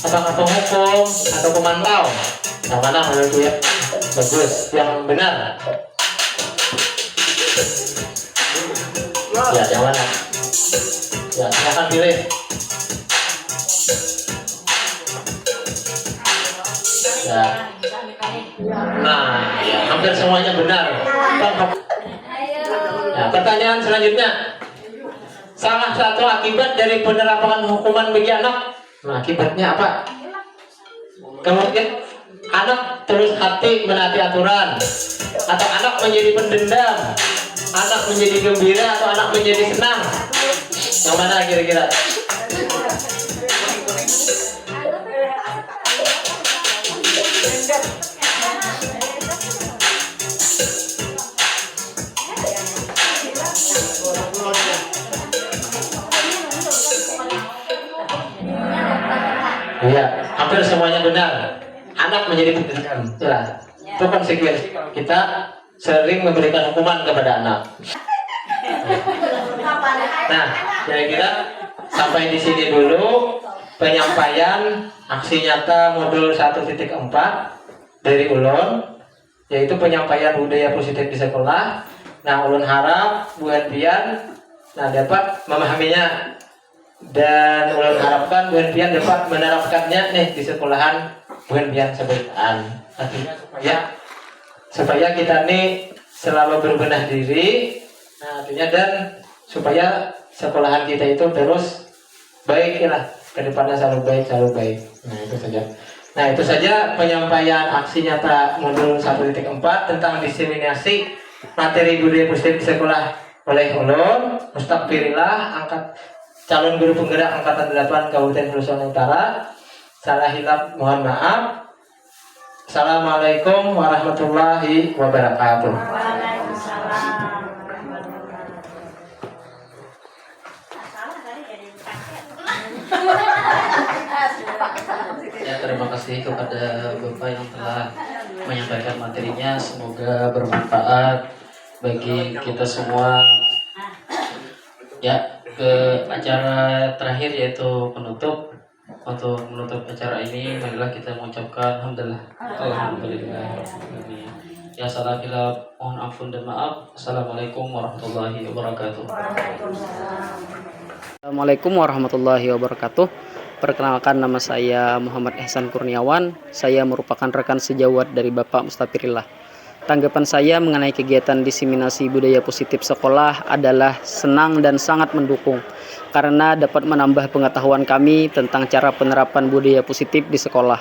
apakah penghukum, atau pemantau? Yang mana menurut ya? Bagus, yang benar. Ya, yang mana? Ya, silakan pilih. Ya. Nah, ya, hampir semuanya benar. Nah, pertanyaan selanjutnya. Salah satu akibat dari penerapan hukuman bagi anak. Nah, akibatnya apa? Kemudian anak terus hati menaati aturan, atau anak menjadi pendendam, anak menjadi gembira, atau anak menjadi senang. Yang mana kira-kira? Iya, hampir semuanya benar. Anak menjadi pendendam. Coba Itu konsekuensi kalau kita sering memberikan hukuman kepada anak. Nah, kira-kira sampai di sini dulu penyampaian aksi nyata modul 1.4 dari Ulun, yaitu penyampaian budaya positif di sekolah. Nah, Ulun harap Bu Henpian dapat memahaminya, dan Ulun harapkan Bu Henpian dapat menerapkannya nih di sekolahan Bu Henpian sebutkan. Artinya supaya kita nih selalu berbenah diri, artinya dan supaya sekolahan kita itu terus baik lah, ke depannya selalu baik. Nah itu saja penyampaian aksi nyata modul 1.4 tentang diseminasi materi budaya positif di sekolah oleh Ulun Mustaqfirillah, calon guru penggerak angkatan 8 Kabupaten Sulawesi Utara. Salah hilaf mohon maaf. Assalamualaikum warahmatullahi wabarakatuh. Ya, terima kasih kepada Bapak yang telah menyampaikan materinya. Semoga bermanfaat bagi kita semua. Ya, ke acara terakhir yaitu penutup. Untuk menutup acara ini, marilah kita mengucapkan alhamdulillah. Ya, salah hilaf mohon ampun dan maaf. Assalamualaikum warahmatullahi wabarakatuh. Assalamualaikum warahmatullahi wabarakatuh. Perkenalkan, nama saya Muhammad Ihsan Kurniawan. Saya merupakan rekan sejawat dari Bapak Mustaqfirillah. Tanggapan saya mengenai kegiatan diseminasi budaya positif sekolah adalah senang dan sangat mendukung, karena dapat menambah pengetahuan kami tentang cara penerapan budaya positif di sekolah.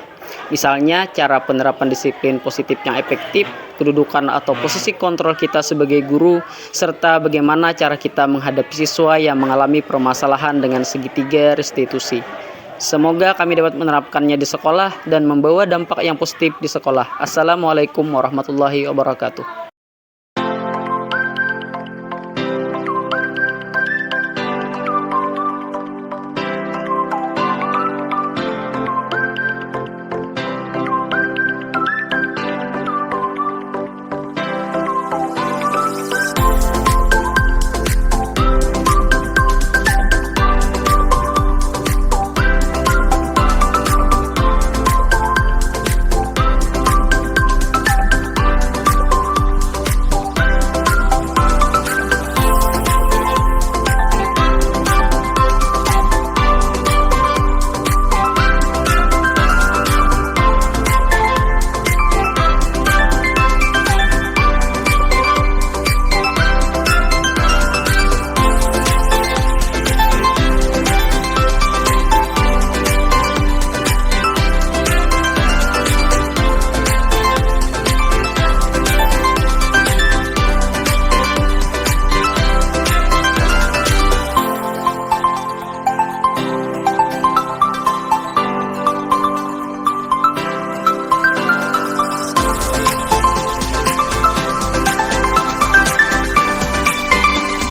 Misalnya, cara penerapan disiplin positif yang efektif, kedudukan atau posisi kontrol kita sebagai guru, serta bagaimana cara kita menghadapi siswa yang mengalami permasalahan dengan segitiga restitusi. Semoga kami dapat menerapkannya di sekolah dan membawa dampak yang positif di sekolah. Assalamualaikum warahmatullahi wabarakatuh.